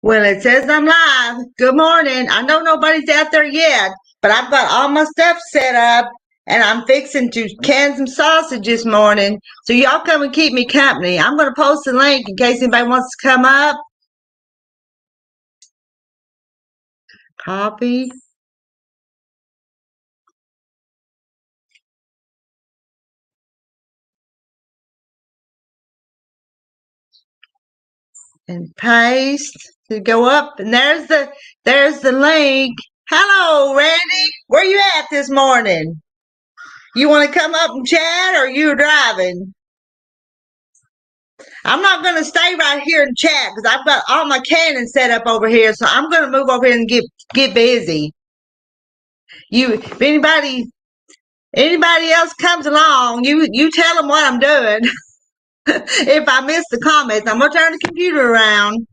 Well, it says I'm live. Good morning. I know nobody's out there yet, but I've got all my stuff set up and I'm fixing to can some sausage this morning. So y'all come and keep me company. I'm going to post a link in case anybody wants to come up. Copy. And paste to go up. And there's the link. Hello, Randy. Where you at this morning? You want to come up and chat or you driving? I'm not going to stay right here and chat because I've got all my cannons set up over here. So I'm going to move over here and get busy. If anybody else comes along, you tell them what I'm doing. If I miss the comments, I'm going to turn the computer around.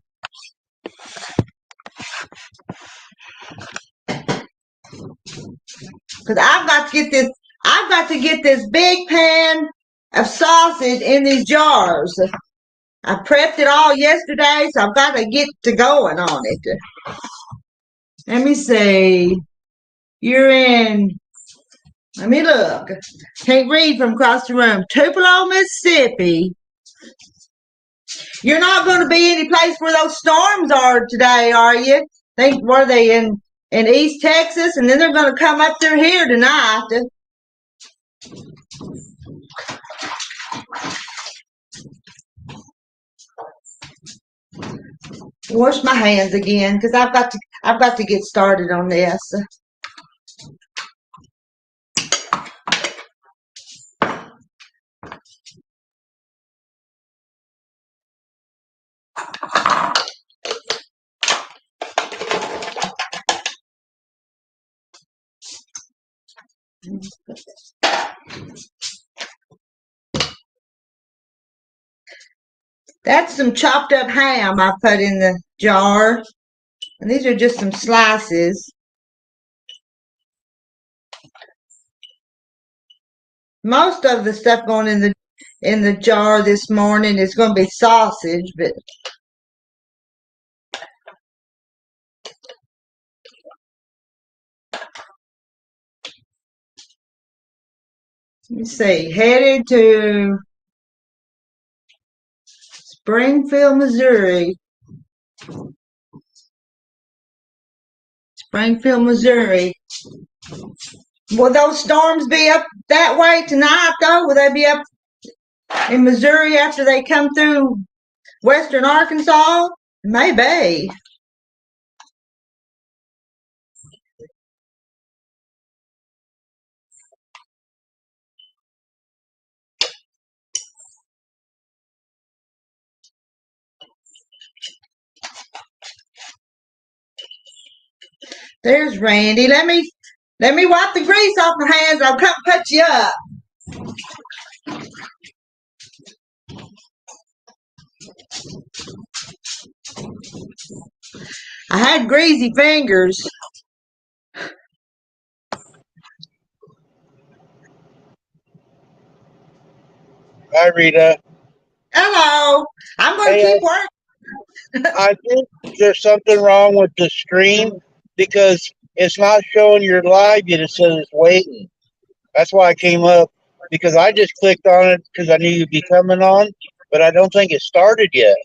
Because I've got to get this big pan of sausage in these jars. I prepped it all yesterday, so I've got to get to going on it. Let me see. You're in, let me look. Can't read from across the room. Tupelo, Mississippi. You're not going to be any place where those storms are today, are you? Were they in East Texas? And then they're going to come up through here tonight. Wash my hands again because I've got to get started on this. That's some chopped up ham I put in the jar. And these are just some slices. Most of the stuff going in the jar this morning is going to be sausage, but let me see. Headed to Springfield, Missouri. Springfield, Missouri. Will those storms be up that way tonight, though? Will they be up in Missouri after they come through western Arkansas? Maybe. There's Randy. Let me wipe the grease off my hands. I'll come put you up. I had greasy fingers. Hi, Rita. Hello. I'm going to keep working. I think there's something wrong with the screen because it's not showing you're live yet. It says it's waiting. That's why I came up because I just clicked on it because I knew you'd be coming on, but I don't think it started yet.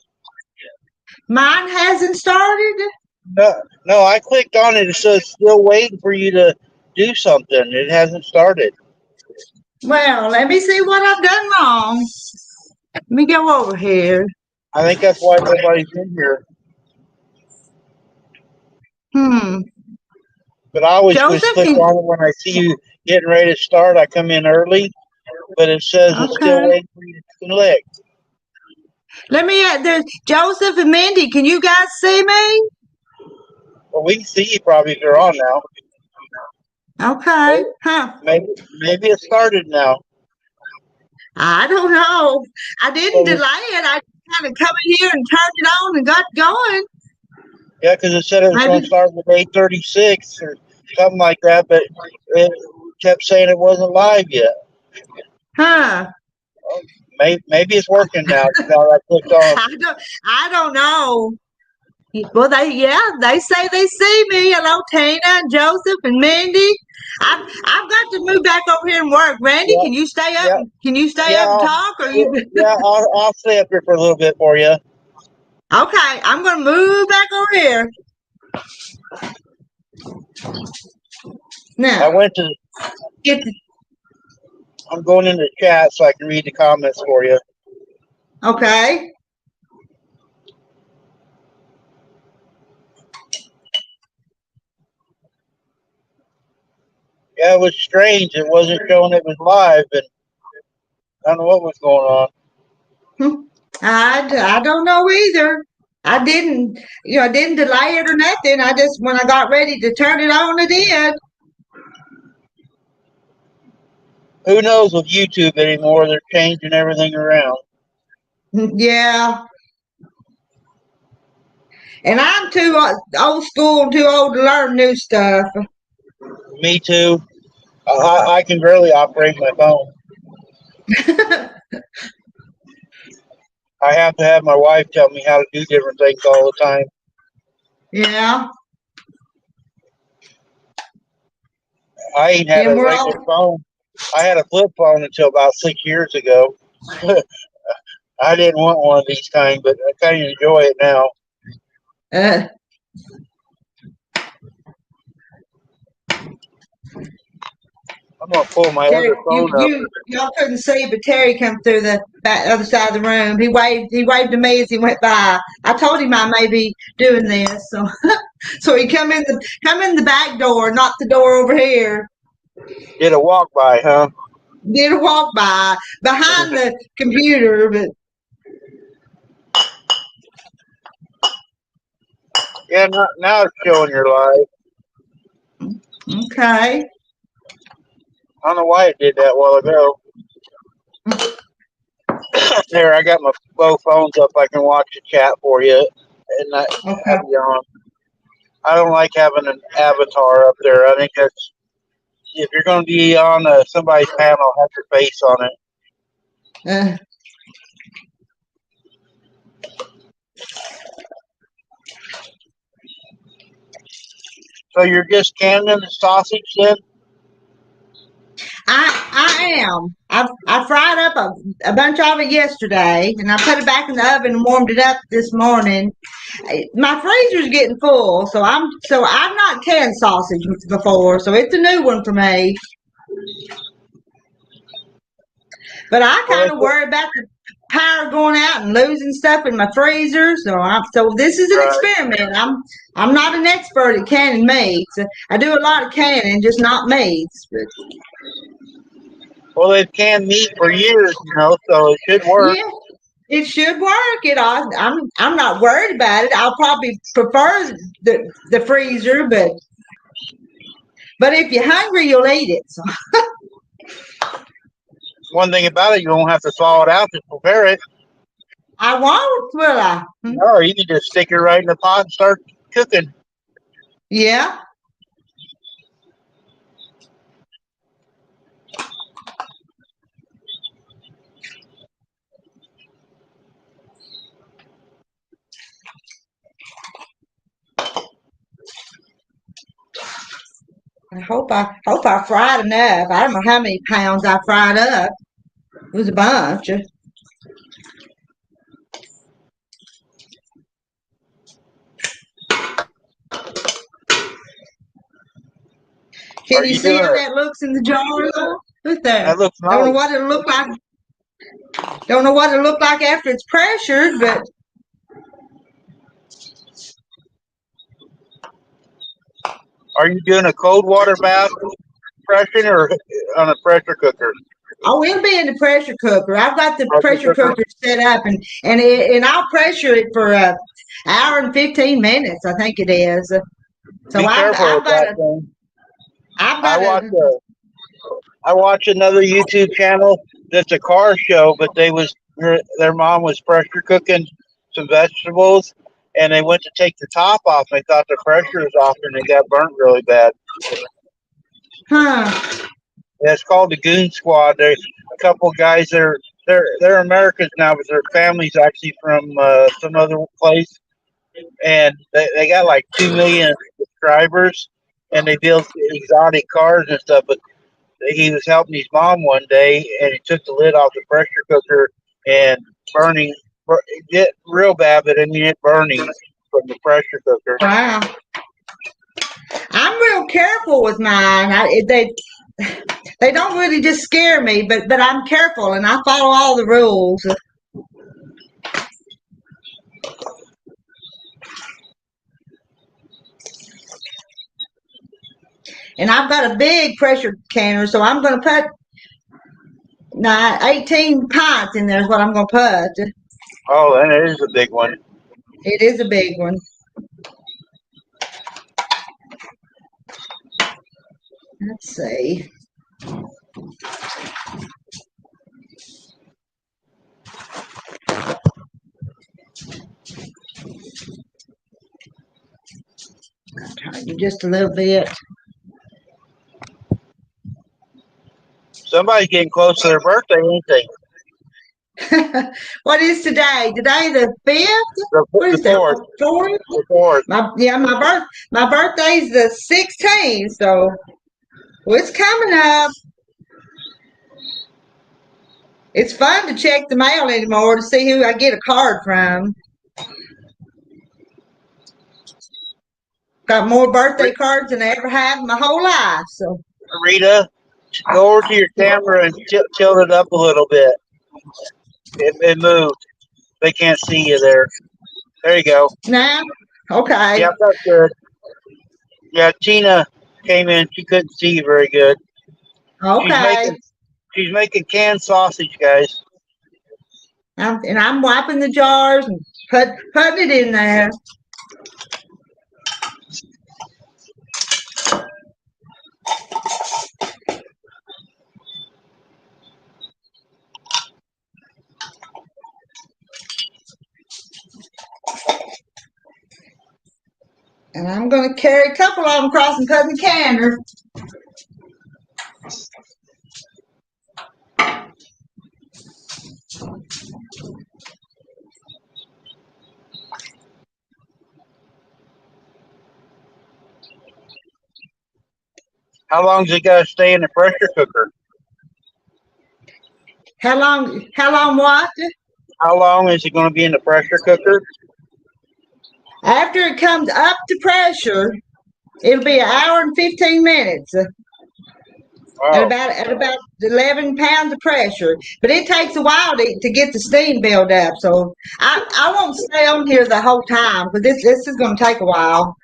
Mine hasn't started? No, I clicked on it. It says still waiting for you to do something. It hasn't started. Well, let me see what I've done wrong. Let me go over here. I think that's why nobody's in here. But I always just click on it when I see you getting ready to start. I come in early, but it says it's still waiting for you to select. Let me, there's Joseph and Mindy. Can you guys see me? Well, we can see you probably if you're on now. Okay. Maybe it started now. I don't know. I didn't delay it. I kind of come in here and turned it on and got going. Yeah, because it said it was going to start with 8:36 or something like that, but it kept saying it wasn't live yet. Huh. Maybe it's working now. Now I clicked on. I don't know. Well, they say they see me. Hello, Tina and Joseph and Mindy. I've got to move back over here and work. Randy, Yeah, can you stay up? yeah, Can you stay yeah. up and talk? Or you? I'll stay up here for a little bit for you. Okay, I'm gonna move back over here I now. went to. Get the, I'm going into the chat so I can read the comments for you. okay. Yeah, it was strange. It wasn't showing it was live, and I don't know what was going on. I don't know either. I didn't delay it or nothing. I just when I got ready to turn it on, I did. Who knows with YouTube anymore? They're changing everything around. Yeah, and I'm too old school and too old to learn new stuff. Me too. I can barely operate my phone. I have to have my wife tell me how to do different things all the time. Yeah, I ain't had and a we're all. regular phone. I had a flip phone until about 6 years ago. I didn't want one of these kind, but I kind of enjoy it now. Uh, I'm gonna pull my Terry, other phone up. y'all couldn't see, but Terry come through the other side of the room. He waved to me as he went by. I told him I may be doing this, so so he come in the back door, not the door over here. Did a walk by, huh? Did a walk by behind the computer, but Yeah, now it's showing your live. okay. I don't know why it did that a while ago. There, I got my both phones up. I can watch the chat for you and not Okay. have you on. I don't like having an avatar up there. I think that's if you're going to be on somebody's panel, have your face on it. Uh, So you're just canning the sausage then? I am. I fried up a bunch of it yesterday, and I put it back in the oven and warmed it up this morning. My freezer's getting full, so I've not canned sausage before, so it's a new one for me. But I Well, kind of worry about the power going out and losing stuff in my freezer. So this is an right. experiment. I'm not an expert at canning meats. I do a lot of canning, just not meats. But Well, they've canned meat for years, so it should work. yeah, it should work. I'm not worried about it. I'll probably prefer the freezer, but if you're hungry, you'll eat it. So One thing about it, you won't have to thaw it out to prepare it. I won't, will I? Or you can just stick it right in the pot and start cooking. Yeah. I hope I fried enough. I don't know how many pounds I fried up. It was a bunch. Can Are you you see doing how it? that looks in the jar? Look there. That looks Don't know nice. what it'll look like. Don't know what it'll look like after it's pressured, but Are you doing a cold water bath compression or on a pressure cooker? oh, it'll be in the pressure cooker. I've got the Pressure pressure cooker. cooker set up, and I'll pressure it for a hour and 15 minutes. I think it is. So Be careful with that thing. I've I got watch a. I watch another YouTube channel that's a car show, but their mom was pressure cooking some vegetables, and they went to take the top off. And they thought the pressure was off, and they got burnt really bad. Huh. Yeah, it's called the Goon Squad. They a couple guys. They're Americans now, but their family's actually from some other place, and they got like 2 million subscribers, and they build exotic cars and stuff. But he was helping his mom one day, and he took the lid off the pressure cooker, and burning, it real bad, but I mean it burning from the pressure cooker. Wow. I'm real careful with mine. They don't really just scare me, but I'm careful and I follow all the rules. And I've got a big pressure canner, so I'm going to put 18 pints in there is what I'm going to put. Oh, and it is a big one. It is a big one. Let's see. Just a little bit. Somebody's getting close to their birthday, ain't they? What is today? Today the 5th? What The is that? fourth. 4th? The fourth. My birthday's the 16th, so it's coming up. It's fun to check the mail anymore to see who I get a card from. Got more birthday cards than I ever had in my whole life. So Rita, go over to your camera and tilt it up a little bit. It moved. They can't see you there. There you go. now, okay, Yep, that's good. Yeah, Tina came in. She couldn't see you very good. okay. She's making canned sausage, guys. I'm wiping the jars and putting it in there. And I'm going to carry a couple of them across and put in the canner. How long's it got to stay in the pressure cooker? How long what? How long is it going to be in the pressure cooker? After it comes up to pressure, it'll be an hour and 15 minutes. Wow. At about 11 pounds of pressure, but it takes a while to get the steam built up. So I won't stay on here the whole time because this is going to take a while.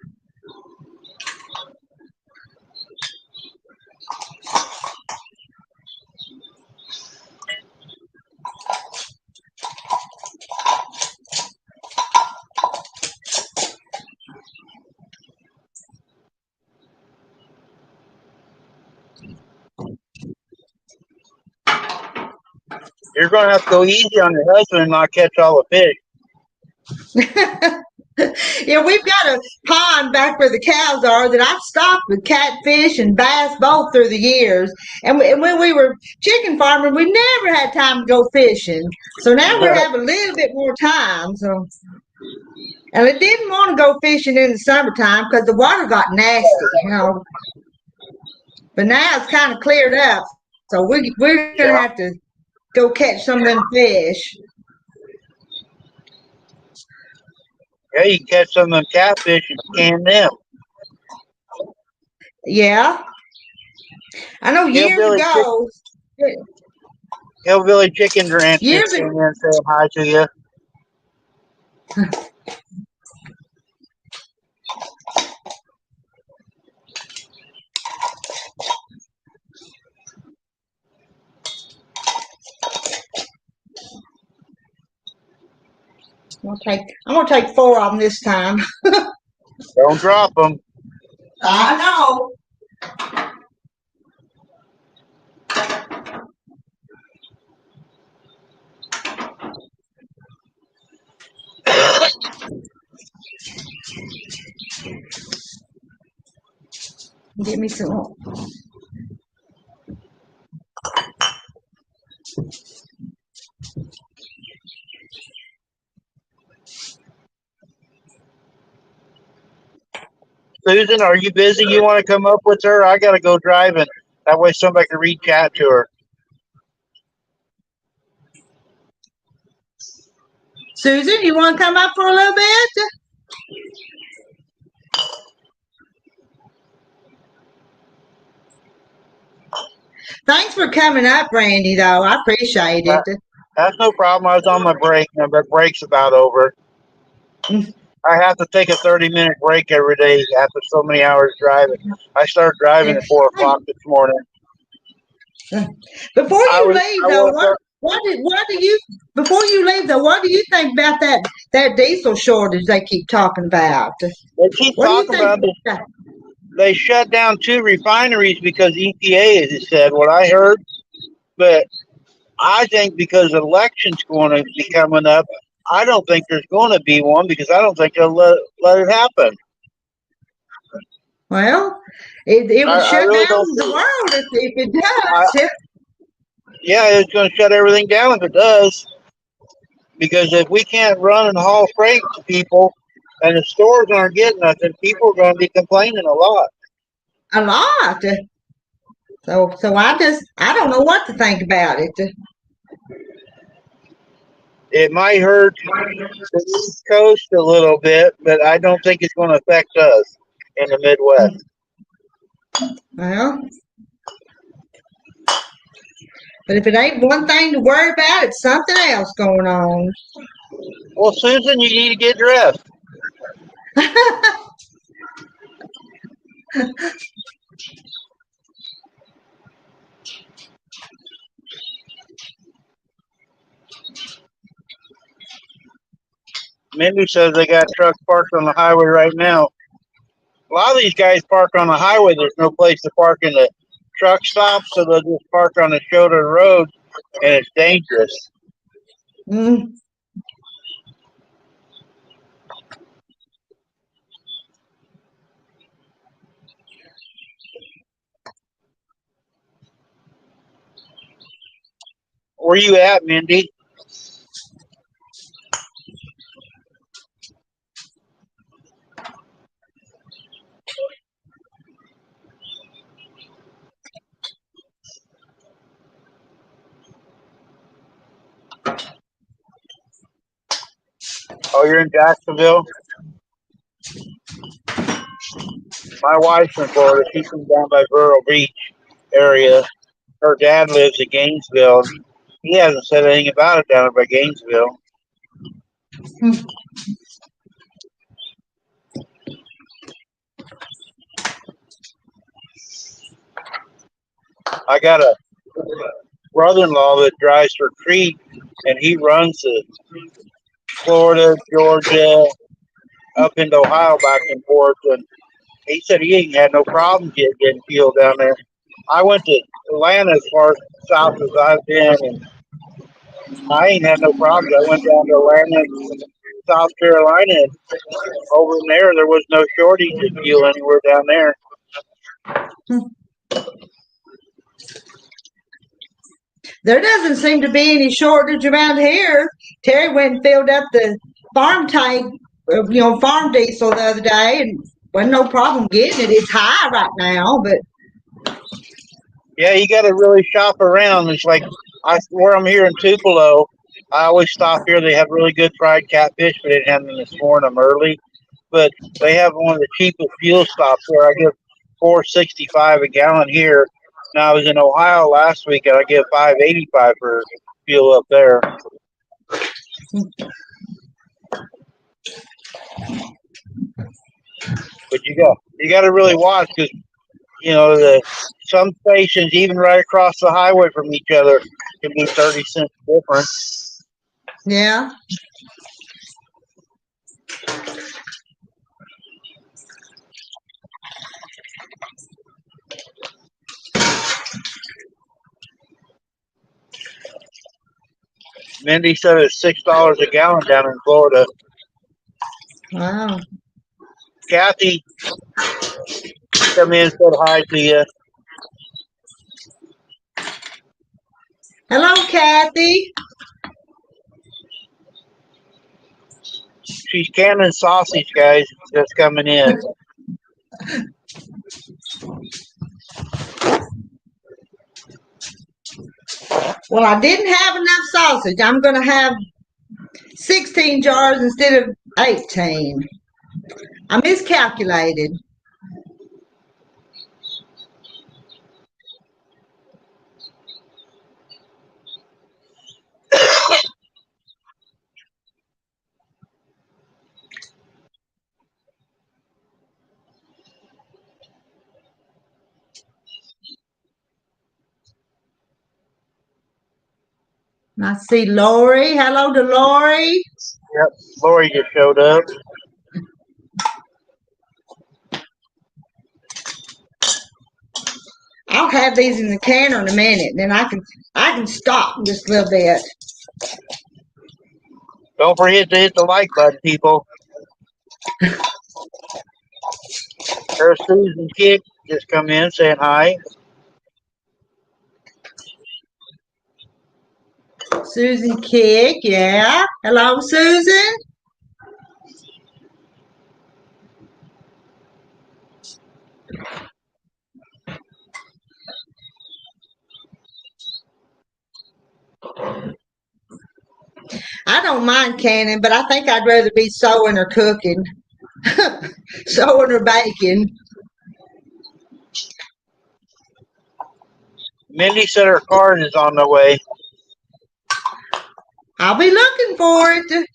You're going to have to go easy on your husband and not catch all the fish. Yeah, we've got a pond back where the cows are that I've stocked with catfish and bass both through the years. And when we were chicken farming, we never had time to go fishing. So now we're having a little bit more time. So, and I didn't want to go fishing in the summertime because the water got nasty. But now it's kind of cleared up. So we're going to have to go catch some of them fish. Yeah, you can catch some of them catfish and can them. Yeah. I know years ago. Hillbilly Chicken Ranch Years just came in saying hi to you. I'm gonna take 4 of them this time. Don't drop them. I know. Give me some more. Susan, are you busy? You want to come up with her? I got to go driving. That way somebody can read chat to her. Susan, you want to come up for a little bit? Thanks for coming up, Randy, though. I appreciate it. That's no problem. I was on my break. My break's about over. I have to take a 30-minute break every day after so many hours driving. I started driving at 4 o'clock this morning. Before you leave, though, what do you before you leave though? What do you think about that diesel shortage they keep talking about? They keep talking about it. They shut down 2 refineries because EPA, as it said, what I heard. But I think because election's going to be coming up, I don't think there's going to be one because I don't think they'll let it happen. Well, it would shut really down the world if it does. Yeah, it's going to shut everything down if it does. Because if we can't run and haul freight to people and the stores aren't getting nothing, people are going to be complaining a lot. A lot. So I don't know what to think about it. It might hurt the East Coast a little bit, but I don't think it's going to affect us in the Midwest. Well, but if it ain't one thing to worry about, it's something else going on. Well, Susan, you need to get dressed. Mindy says they got trucks parked on the highway right now. A lot of these guys park on the highway. There's no place to park in the truck stop, so they'll just park on the shoulder road, and it's dangerous. Mm. Where you at, Mindy? Oh, you're in Jacksonville? My wife's in Florida. She's from down by Vero Beach area. Her dad lives in Gainesville. He hasn't said anything about it down by Gainesville. I got a brother-in-law that drives for Crete, and he runs to Florida, Georgia, up into Ohio, back and forth. And he said he ain't had no problems yet getting fuel down there. I went to Atlanta as far south as I've been, and I ain't had no problems. I went down to Atlanta, South Carolina, and over there was no shortage of fuel anywhere down there. There doesn't seem to be any shortage around here. Terry went and filled up the farm tank, farm diesel the other day, and wasn't no problem getting it. It's high right now, but yeah, you got to really shop around. It's like where I'm here in Tupelo. I always stop here. They have really good fried catfish, but they didn't have them this morning. I'm early, but they have one of the cheapest fuel stops there. I give $4.65 a gallon here. Now I was in Ohio last week, and I give $5.85 for fuel up there. But you got to really watch because some stations even right across the highway from each other can be 30 cents difference. Yeah. Mindy said it's $6 a gallon down in Florida. Wow. Kathy, come in and said hi to you. Hello, Kathy. She's canning sausage, guys, that's coming in. Well, I didn't have enough sausage. I'm going to have 16 jars instead of 18. I miscalculated. I see Lori. Hello to Lori. Yep, Lori just showed up. I'll have these in the canner in a minute, and then I can stop just a little bit. Don't forget to hit the like button, people. There's Susan Kick just come in saying hi. Susan Kick, yeah. Hello, Susan. I don't mind canning, but I think I'd rather be sewing or cooking. Sewing or baking. Mindy said her card is on the way. I'll be looking for it.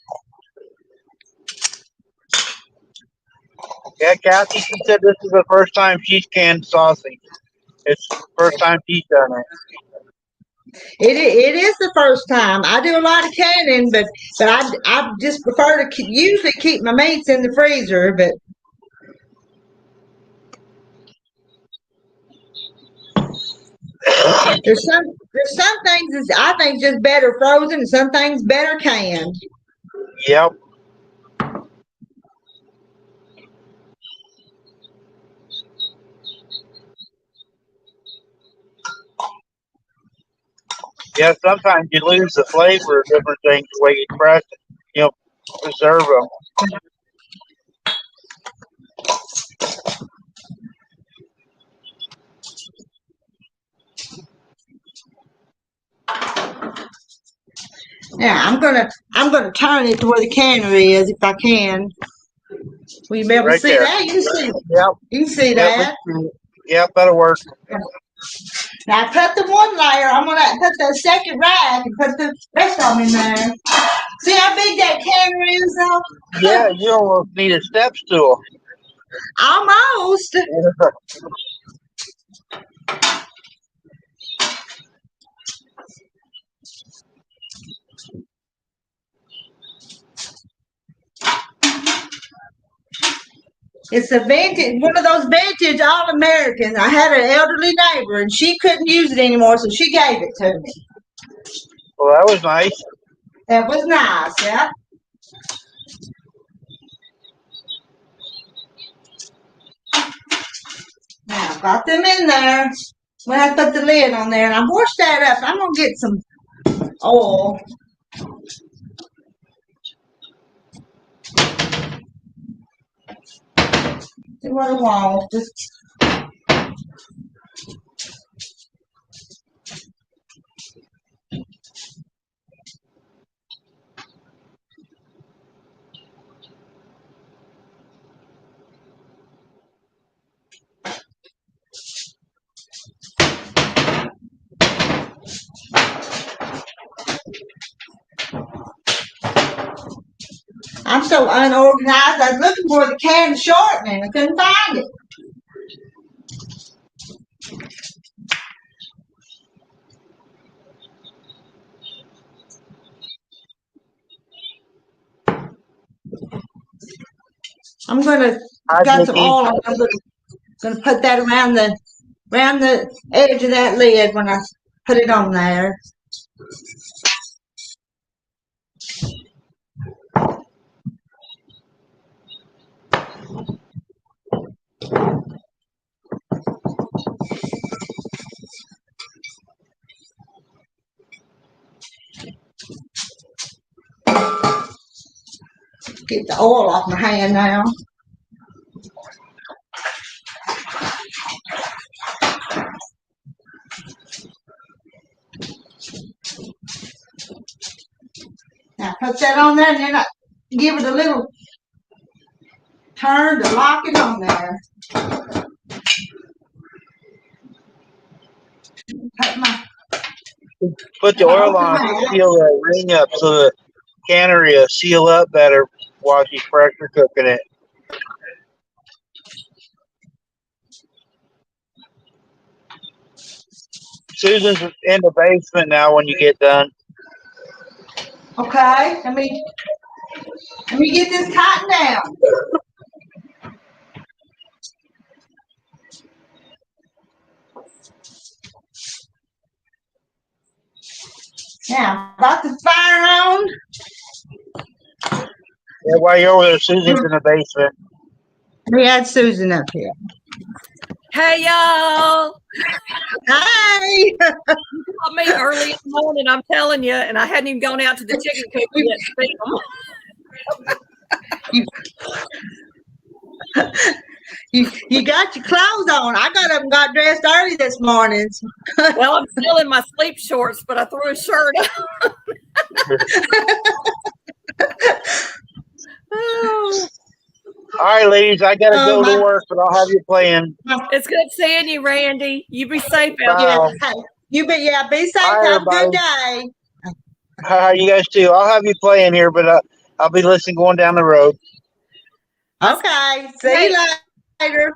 Yeah, Kathy, she said this is the first time she's canned sausage. It's the first time she's done it. It is the first time. I do a lot of canning, but I just prefer to usually keep my meats in the freezer. But there's some things that I think just better frozen, and some things better canned. Yep. Yeah, sometimes you lose the flavor of different things the way you press it. Preserve them. Now I'm gonna turn it to where the canner is if I can. Will you be able to Right see there. that? You can see. Yep. You can see Yep. that. Yep, that'll work. Now I cut the one layer. I'm gonna put the second rack and put the rest of them in there. See how big that canner is, though? Yeah, you almost need a step stool. Almost. It's a vintage, one of those vintage All Americans. I had an elderly neighbor, and she couldn't use it anymore, so she gave it to me. Well, that was nice. That was nice, yeah. Now, got them in there. When I put the lid on there, and I washed that up. I'm gonna get some oil. See what I want. Just I'm so unorganized. I was looking for the can shortening. I couldn't find it. I'm gonna Hi, got some Vicky. oil. I'm gonna put that around the edge of that lid when I put it on there. Get the oil off my hand now. Put that on there, and then I give it a little turn to lock it on there. Put the oil on to seal the ring up so the cannery will seal up better while she's pressure cooking it. Susan's in the basement now when you get done. Okay, let me get this tightened down. Now, got the fire on. Yeah, while you're over there, Susan's in the basement. We had Susan up here. Hey, y'all. Hi. You called me early in the morning, I'm telling you, and I hadn't even gone out to the chicken coop yet to feed them. You got your clothes on. I got up and got dressed early this morning. Well, I'm still in my sleep shorts, but I threw a shirt on. Oh. All right, ladies, I gotta go to work, but I'll have you playing. It's good seeing you, Randy. You be safe out there. Hey, you be safe. Have a good day. You guys too. I'll have you playing here, but I'll be listening going down the road. Okay. See you later.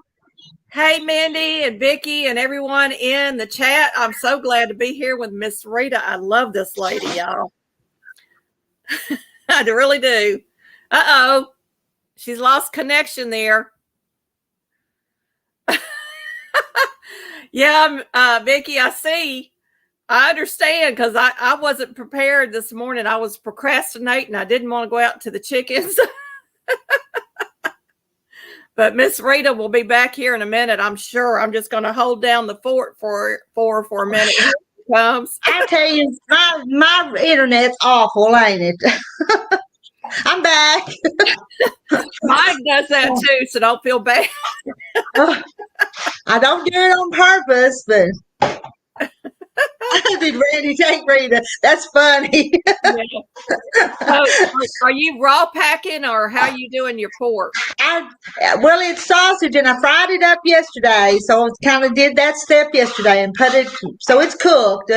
Hey, Mandy and Vicki and everyone in the chat. I'm so glad to be here with Miss Rita. I love this lady, y'all. I really do. Uh-oh. She's lost connection there. Yeah, Vicki, I see. I understand because I wasn't prepared this morning. I was procrastinating. I didn't want to go out to the chickens. But Miss Rita will be back here in a minute, I'm sure. I'm just going to hold down the fort for a minute. Here she comes. I tell you, my internet's awful, ain't it? I'm back. Mine does that too, so don't feel bad. I don't do it on purpose, but did Randy take Rita? That's funny. Yeah. So, are you raw packing or how are you doing your pork? Well, it's sausage, and I fried it up yesterday, so I kind of did that step yesterday and put it so it's cooked.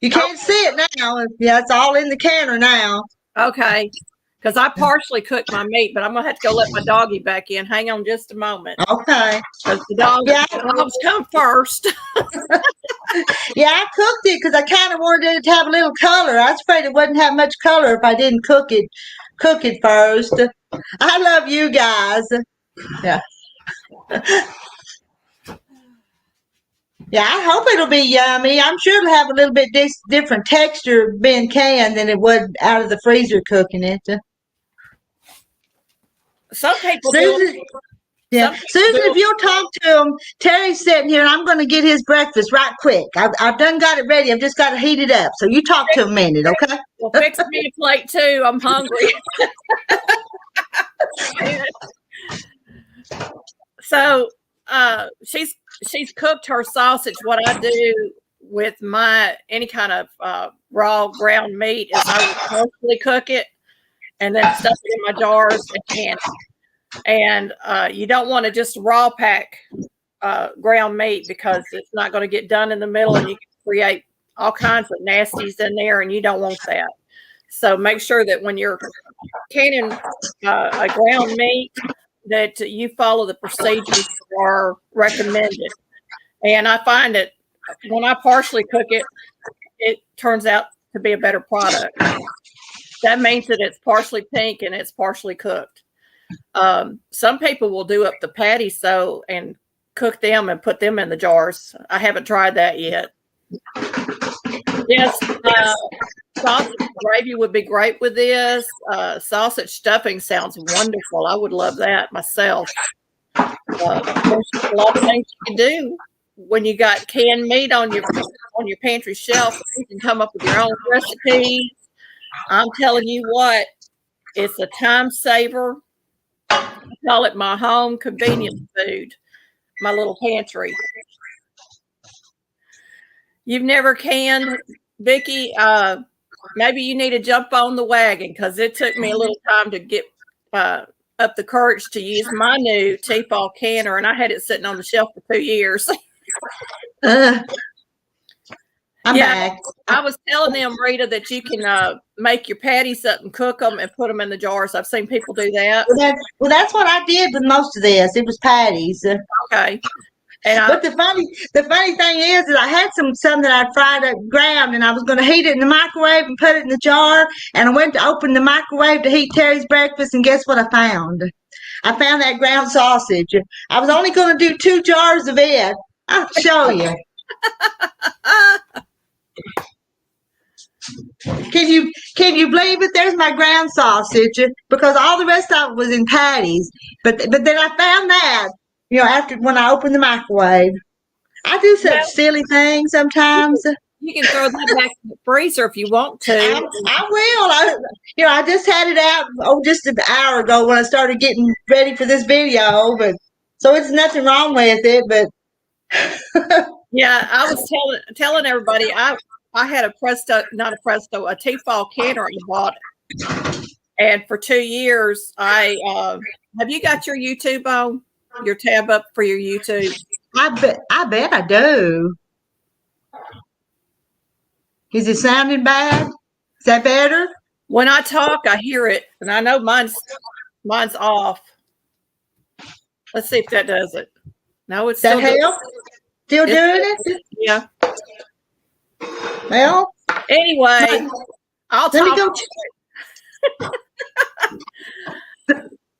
You can't see it now. Yeah, it's all in the canner now. Okay. Because I partially cooked my meat, but I'm going to have to go let my doggy back in. Hang on just a moment. Okay. Because the dogs come first. Yeah, I cooked it because I kind of wanted it to have a little color. I was afraid it wouldn't have much color if I didn't cook it first. I love you guys. Yeah. Yeah, I hope it'll be yummy. I'm sure it'll have a little bit different texture being canned than it would out of the freezer cooking it. Some people Susan, Susan, if you'll talk to him, Terry's sitting here, and I'm going to get his breakfast right quick. I've done got it ready. I've just got to heat it up. So you talk to him a minute, okay? Well, fix me a plate too. I'm hungry. So she's cooked her sausage. What I do with any kind of raw ground meat is I would mostly cook it and then stuff it in my jars and can it. And you don't want to just raw pack ground meat because it's not going to get done in the middle, and you can create all kinds of nasties in there, and you don't want that. So make sure that when you're canning a ground meat, that you follow the procedures that are recommended. And I find that when I partially cook it, it turns out to be a better product. That means that it's partially pink and it's partially cooked. Some people will do up the patties and cook them and put them in the jars. I haven't tried that yet. Yes, sausage gravy would be great with this. Sausage stuffing sounds wonderful. I would love that myself. There's a lot of things you can do when you got canned meat on your pantry shelf. You can come up with your own recipes. I'm telling you what, it's a time saver. I call it my home convenience food, my little pantry. You've never canned, Vicki, maybe you need to jump on the wagon, because it took me a little time to get up the courage to use my new Tefal canner, and I had it sitting on the shelf for 2 years. I'm back. I was telling them, Rita, that you can make your patties up and cook them and put them in the jars. I've seen people do that. Well, that's what I did with most of this. It was patties. Okay. And But the funny thing is that I had some that I fried up ground, and I was going to heat it in the microwave and put it in the jar. And I went to open the microwave to heat Terry's breakfast, and guess what I found? I found that ground sausage. I was only going to do 2 jars of it. I'll show you. Can you believe it? There's my ground sausage, because all the rest of it was in patties. But then I found that, after when I opened the microwave. I do such silly things sometimes. You can throw that back in the freezer if you want to. I will. I just had it out just an hour ago when I started getting ready for this video, but so it's nothing wrong with it. But yeah, I was telling everybody I had a Tefal canner I bought, and for 2 years I have you got your YouTube on? Your tab up for your YouTube? I bet I do. Is it sounding bad? Is that better? When I talk, I hear it, and I know mine's off. Let's see if that does it. No, it's that still help? Still doing it? Yeah. Well, anyway, I'll let me talk. go.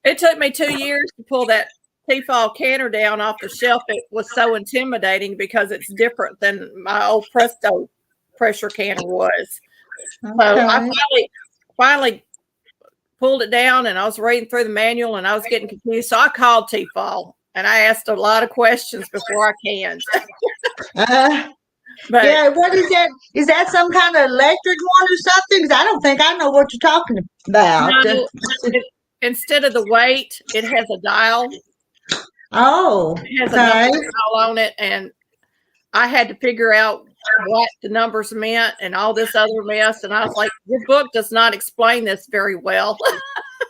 It took me 2 years to pull that Tefal canner down off the shelf. It was so intimidating because it's different than my old Presto pressure canner was. Okay. So I finally pulled it down, and I was reading through the manual, and I was getting confused. So I called Tefal, and I asked a lot of questions before I canned. But yeah, what is that? Is that some kind of electric one or something? Because I don't think I know what you're talking about. No, instead of the weight, it has a dial. Oh, it has a number dial on it, and I had to figure out what the numbers meant and all this other mess. And I was like, your book does not explain this very well.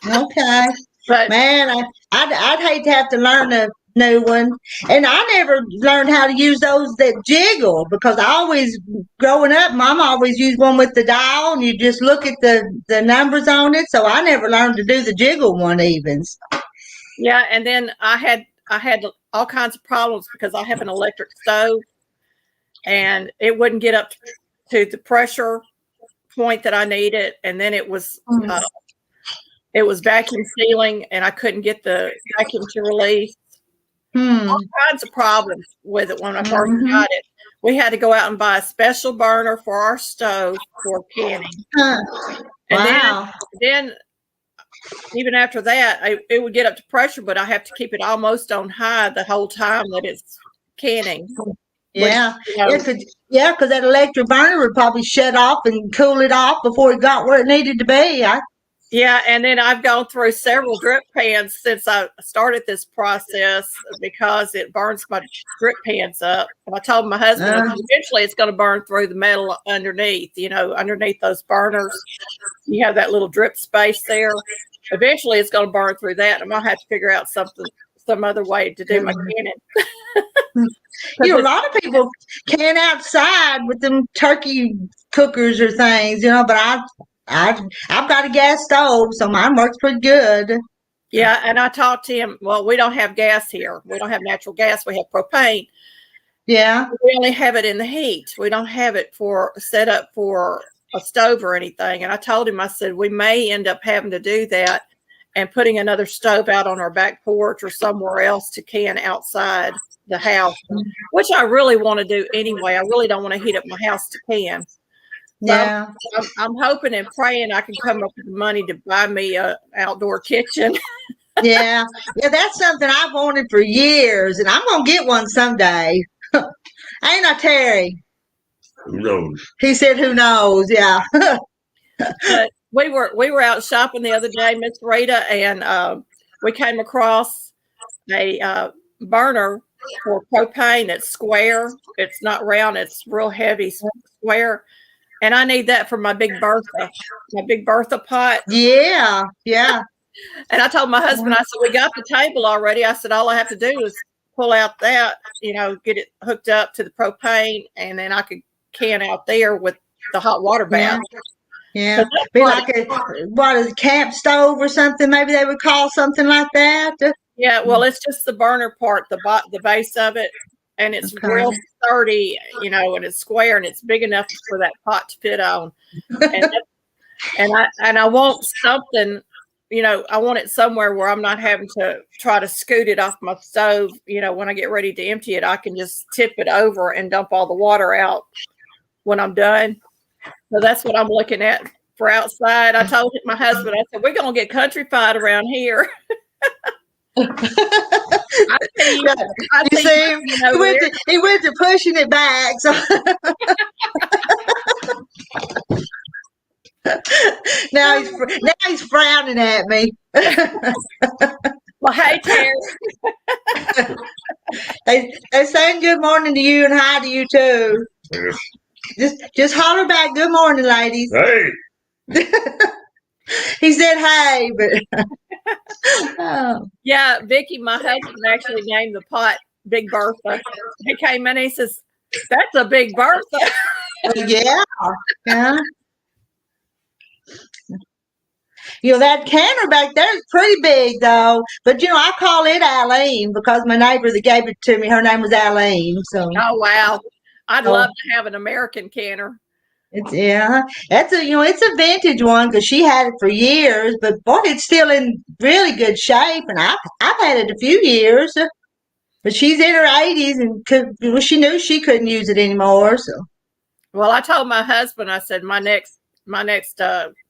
Okay. But man, I'd hate to have to learn a new one. And I never learned how to use those that jiggle, because I always, growing up, Mom always used one with the dial, and you just look at the numbers on it. So I never learned to do the jiggle one even. Yeah, and then I had all kinds of problems because I have an electric stove, and it wouldn't get up to the pressure point that I needed. And then it was vacuum sealing, and I couldn't get the vacuum to release. All kinds of problems with it when I first got it. We had to go out and buy a special burner for our stove for canning. And then even after that, it would get up to pressure, but I have to keep it almost on high the whole time that it's canning. Yeah, because that electric burner would probably shut off and cool it off before it got where it needed to be. Yeah, and then I've gone through several drip pans since I started this process because it burns my drip pans up. And I told my husband eventually it's going to burn through the metal underneath, underneath those burners. You have that little drip space there. Eventually it's going to burn through that. I'm going to have to figure out some other way to do my canning. A lot of people can outside with them turkey cookers or things, but I've got a gas stove, so mine works pretty good. Yeah, and I talked to him. Well, we don't have gas here. We don't have natural gas. We have propane. Yeah. We only have it in the heat. We don't have it set up for a stove or anything. And I told him, I said, we may end up having to do that and putting another stove out on our back porch or somewhere else to can outside the house, which I really want to do anyway. I really don't want to heat up my house to can. Yeah. I'm hoping and praying I can come up with the money to buy me an outdoor kitchen. Yeah, that's something I've wanted for years, and I'm gonna get one someday. Ain't I, Terry? Who knows? He said, "Who knows?" Yeah. But we were out shopping the other day, Miss Rita, and we came across a burner for propane that's square. It's not round. It's real heavy square. And I need that for my Big Bertha pot. Yeah. And I told my husband, I said, we got the table already. I said, all I have to do is pull out that, get it hooked up to the propane, and then I could can out there with the hot water bath. Yeah. Be like a camp stove or something. Maybe they would call something like that. Yeah, well, it's just the burner part, the base of it, and it's real sturdy, and it's square and it's big enough for that pot to fit on. And I want something, I want it somewhere where I'm not having to try to scoot it off my stove. When I get ready to empty it, I can just tip it over and dump all the water out when I'm done. So that's what I'm looking at for outside. I told my husband, I said, we're going to get countrified around here. He went to pushing it back. So now he's frowning at me. Well, hey, Terry. They're saying good morning to you and hi to you too. Yes. Just holler back, good morning, ladies. Hey. He said hey, but oh. Yeah, Vicky, my husband actually named the pot Big Bertha. He came in and he says, that's a Big Bertha. Yeah. That canner back there is pretty big though. But I call it Eileen because my neighbor that gave it to me, her name was Eileen. So oh wow. I'd love to have an American canner. It's it's a vintage one because she had it for years, but boy, it's still in really good shape, and I've had it a few years, but she's in her 80s and she knew she couldn't use it anymore. So, well, I told my husband, I said my next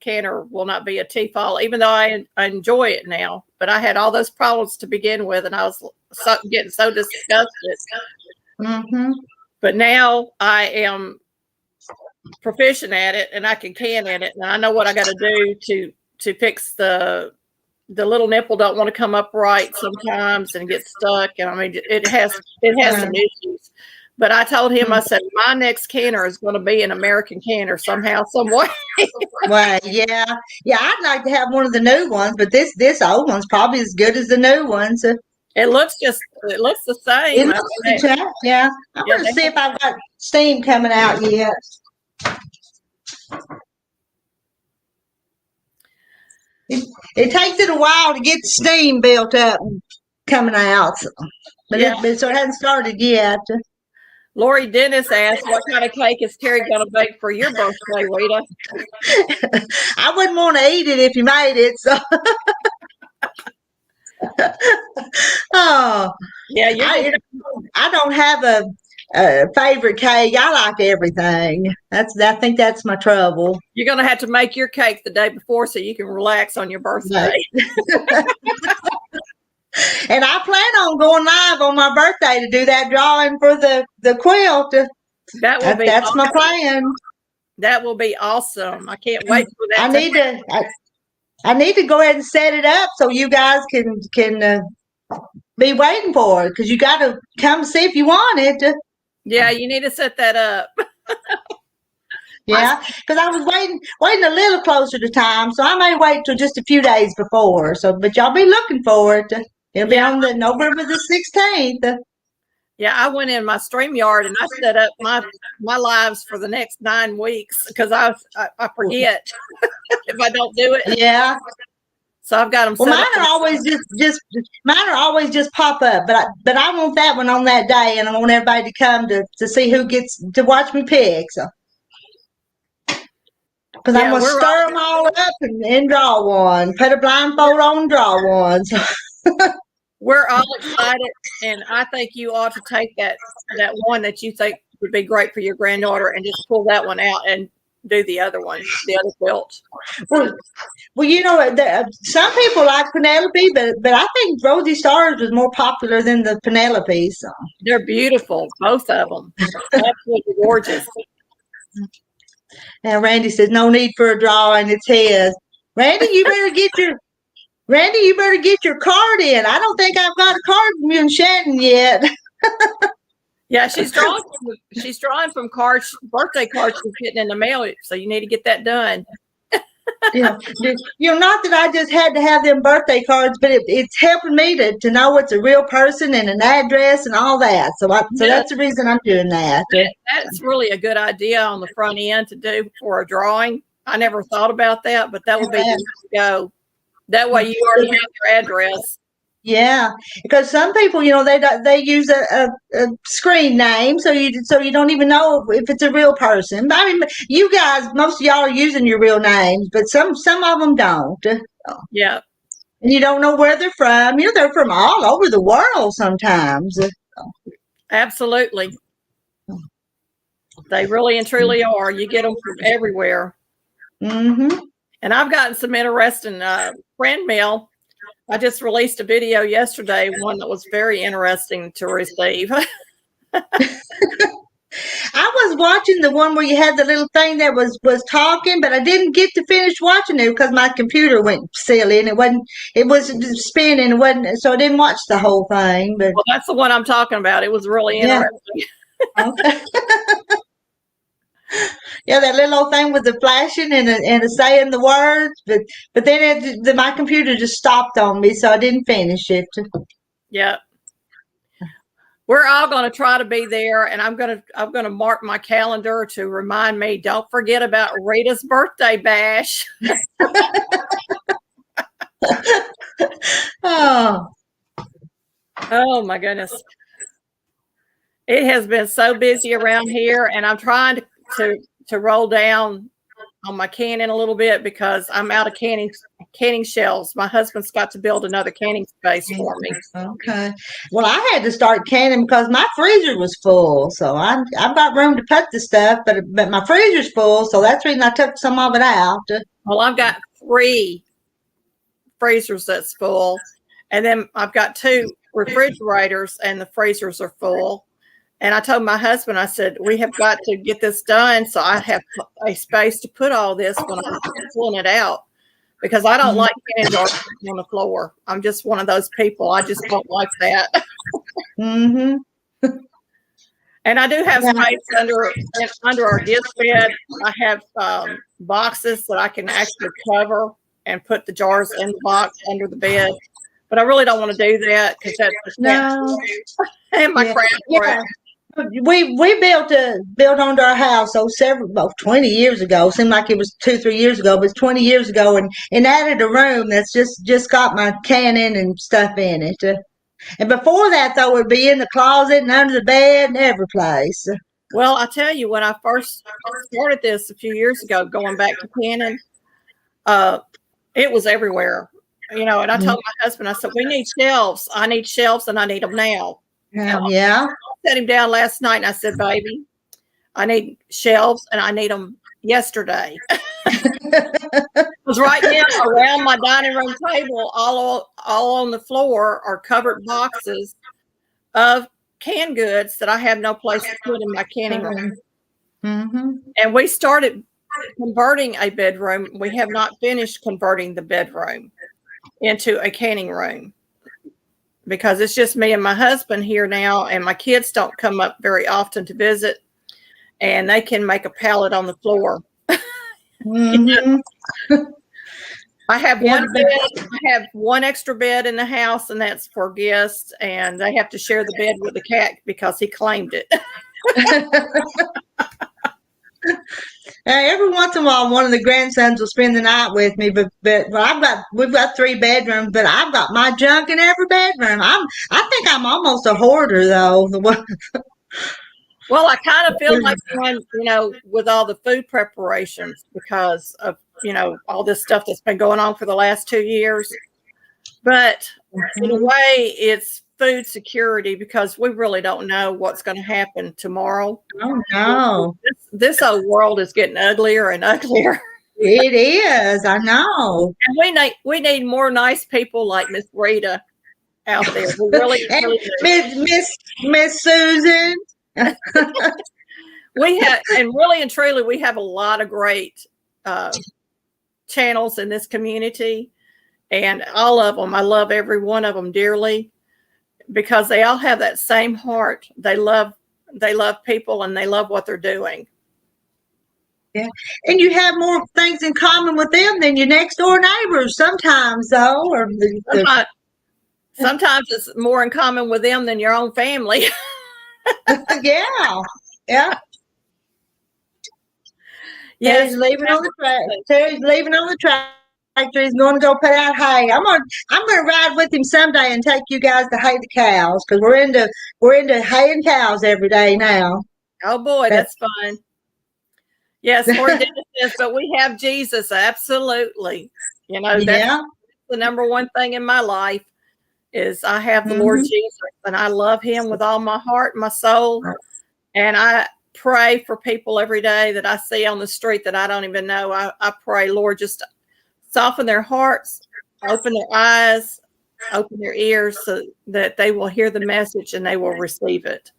canner will not be a Tefal, even though I enjoy it now. But I had all those problems to begin with, and I was getting so disgusted. Mm-hmm. But now I am proficient at it, and I can in it, and I know what I got to do to fix the little nipple. Don't want to come up right sometimes and get stuck, and I mean it has some issues. But I told him, I said my next canner is going to be an American canner somehow, some way. Well, yeah, I'd like to have one of the new ones, but this old one's probably as good as the new ones. It looks the same. Yeah. I'm going to see if I've got steam coming out yet. It takes it a while to get the steam built up and coming out, but it hasn't started yet. Lori Dennis asked, what kind of cake is Terry going to bake for your birthday, Rita? I wouldn't want to eat it if you made it, so. Oh. Yeah, I don't have a favorite cake. I like everything. I think that's my trouble. You're going to have to make your cake the day before so you can relax on your birthday. And I plan on going live on my birthday to do that drawing for the quilt. That's awesome. My plan. That will be awesome. I can't wait for that. I need to go ahead and set it up so you guys can be waiting for it, because you got to come see if you want it. Yeah, you need to set that up. Yeah, because I was waiting a little closer to time, so I may wait till just a few days before. So, but y'all be looking for it. It'll be on November the 16th. Yeah, I went in my StreamYard and I set up my lives for the next 9 weeks because I forget if I don't do it. Yeah. So I've got them. Well, mine are always just pop up, but I want that one on that day, and I want everybody to come to see who gets to watch me pick. So, because I'm gonna stir them all up and draw one, put a blindfold on, and draw one. So. We're all excited, and I think you ought to take that one that you think would be great for your granddaughter and just pull that one out and do the other one, the other quilt. Well, some people like Penelope, but I think Rosie Stars was more popular than the Penelope. So. They're beautiful, both of them. Absolutely gorgeous. Now Randy says no need for a drawing; it's his. Randy, you better get your card in. I don't think I've got a card from you and Shannon yet. Yeah, she's drawing from cards, birthday cards she's getting in the mail. So you need to get that done. Yeah, not that I just had to have them birthday cards, but it's helping me to know it's a real person and an address and all that. So that's the reason I'm doing that. That's really a good idea on the front end to do for a drawing. I never thought about that, but that would be the way to go. That way you already have your address. Yeah, because some people, they use a screen name, so you don't even know if it's a real person. I mean, you guys, most of y'all are using your real names, but some of them don't. Yeah, and you don't know where they're from. They're from all over the world sometimes. absolutely. They really and truly are. You get them from everywhere. Mm-hmm. And I've gotten some interesting friend mail. I just released a video yesterday, one that was very interesting to receive. I was watching the one where you had the little thing that was talking, but I didn't get to finish watching it because my computer went silly and it was spinning. It wasn't, so I didn't watch the whole thing. But well, that's the one I'm talking about. It was really interesting. Okay. Yeah, that little old thing with the flashing and saying the words, but then my computer just stopped on me, so I didn't finish it. Yeah. We're all going to try to be there, and I'm going to mark my calendar to remind me. Don't forget about Rita's birthday bash. Oh my goodness! It has been so busy around here, and I'm trying to roll down on my canning a little bit because I'm out of canning shelves. My husband's got to build another canning space for me. Okay. Well, I had to start canning because my freezer was full, so I've got room to put the stuff, but my freezer's full, so that's the reason I took some of it out. Well, I've got 3 freezers that's full, and then I've got 2 refrigerators, and the freezers are full. And I told my husband, I said, we have got to get this done so I have a space to put all this when I'm pulling it out, because I don't like canning jars on the floor. I'm just one of those people. I just don't like that. Mm-hmm. And I do have space under our gift bed. I have boxes that I can actually cover and put the jars in the box under the bed. But I really don't want to do that because that's and my craft room. We built onto our house 20 years ago. Seemed like it was 2-3 years ago, but it's 20 years ago, and added a room that's just got my canning and stuff in it. And before that, though, it would be in the closet and under the bed and every place. Well, I tell you, when I first started this a few years ago, going back to canning, it was everywhere. And I told my husband, I said, we need shelves. I need shelves, and I need them now. Yeah. I sat him down last night, and I said, baby, I need shelves, and I need them yesterday. Because right now, around my dining room table, all on the floor are covered boxes of canned goods that I have no place to put in my canning room. Mm-hmm. And we started converting a bedroom. We have not finished converting the bedroom into a canning room because it's just me and my husband here now, and my kids don't come up very often to visit, and they can make a pallet on the floor. Mm-hmm. I have one bed. I have one extra bed in the house, and that's for guests, and they have to share the bed with the cat because he claimed it. Every once in a while, one of the grandsons will spend the night with me, but we've got 3 bedrooms, but I've got my junk in every bedroom. I think I'm almost a hoarder, though. Well, I kind of feel like one, with all the food preparations because of all this stuff that's been going on for the last 2 years. But in a way, it's food security because we really don't know what's going to happen tomorrow. Oh no! This old world is getting uglier and uglier. It is. I know. And we need more nice people like Miss Rita out there. We really, Miss Susan. We have, and really and truly, we have a lot of great channels in this community, and all of them. I love every one of them dearly because they all have that same heart. They love They love people and they love what they're doing. Yeah. And you have more things in common with them than your next door neighbors sometimes, though. Or Sometimes it's more in common with them than your own family. yeah. Yeah. Yes. Terry's leaving on the tractor. He's going to go put out hay. I'm gonna ride with him someday and take you guys to hay the cows because we're into haying cows every day now. Oh boy, that's fun. Yes, Lord Dennis says, but we have Jesus. Absolutely. You know, that's the number one thing in my life is I have the Lord Jesus, and I love him with all my heart and my soul. And I pray for people every day that I see on the street that I don't even know. I pray, Lord, just soften their hearts, open their eyes, open their ears so that they will hear the message and they will receive it.